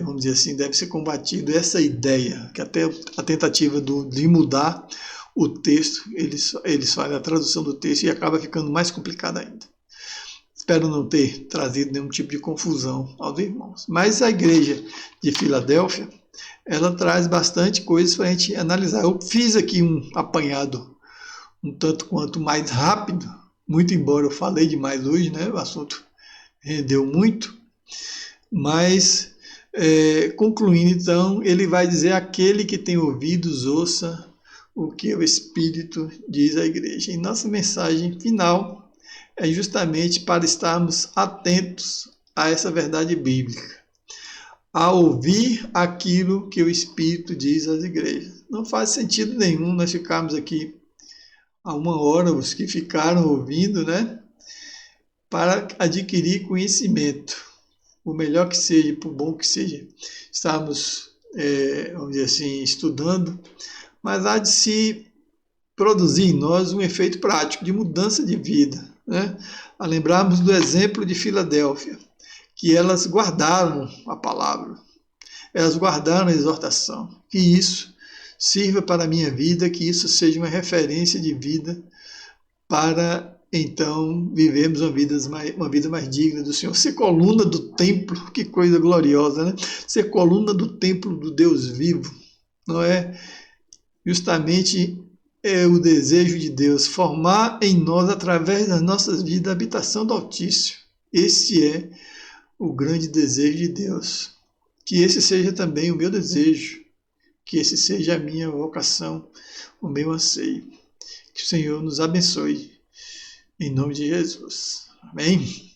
vamos dizer assim, deve ser combatido essa ideia, que até a tentativa de mudar o texto, eles fazem a tradução do texto e acaba ficando mais complicado ainda. Espero não ter trazido nenhum tipo de confusão aos irmãos. Mas a igreja de Filadélfia, ela traz bastante coisas para a gente analisar. Eu fiz aqui um apanhado um tanto quanto mais rápido, muito embora eu falei demais hoje, né? O assunto rendeu muito, mas concluindo então, ele vai dizer: aquele que tem ouvidos, ouça o que o Espírito diz à igreja. E nossa mensagem final é justamente para estarmos atentos a essa verdade bíblica, a ouvir aquilo que o Espírito diz às igrejas. Não faz sentido nenhum nós ficarmos aqui há 1 hora, os que ficaram ouvindo, né, para adquirir conhecimento. O melhor que seja, por bom que seja, estarmos, vamos dizer assim, estudando, mas há de se produzir em nós um efeito prático de mudança de vida, né? A lembrarmos do exemplo de Filadélfia, que elas guardaram a palavra, elas guardaram a exortação, que isso sirva para a minha vida, que isso seja uma referência de vida para então vivermos uma vida mais digna do Senhor. Ser coluna do templo, que coisa gloriosa, né? Ser coluna do templo do Deus vivo, não é? Justamente é o desejo de Deus, formar em nós, através das nossas vidas, a habitação do Altíssimo. Esse é o grande desejo de Deus. Que esse seja também o meu desejo, que esse seja a minha vocação, o meu anseio. Que o Senhor nos abençoe, em nome de Jesus. Amém?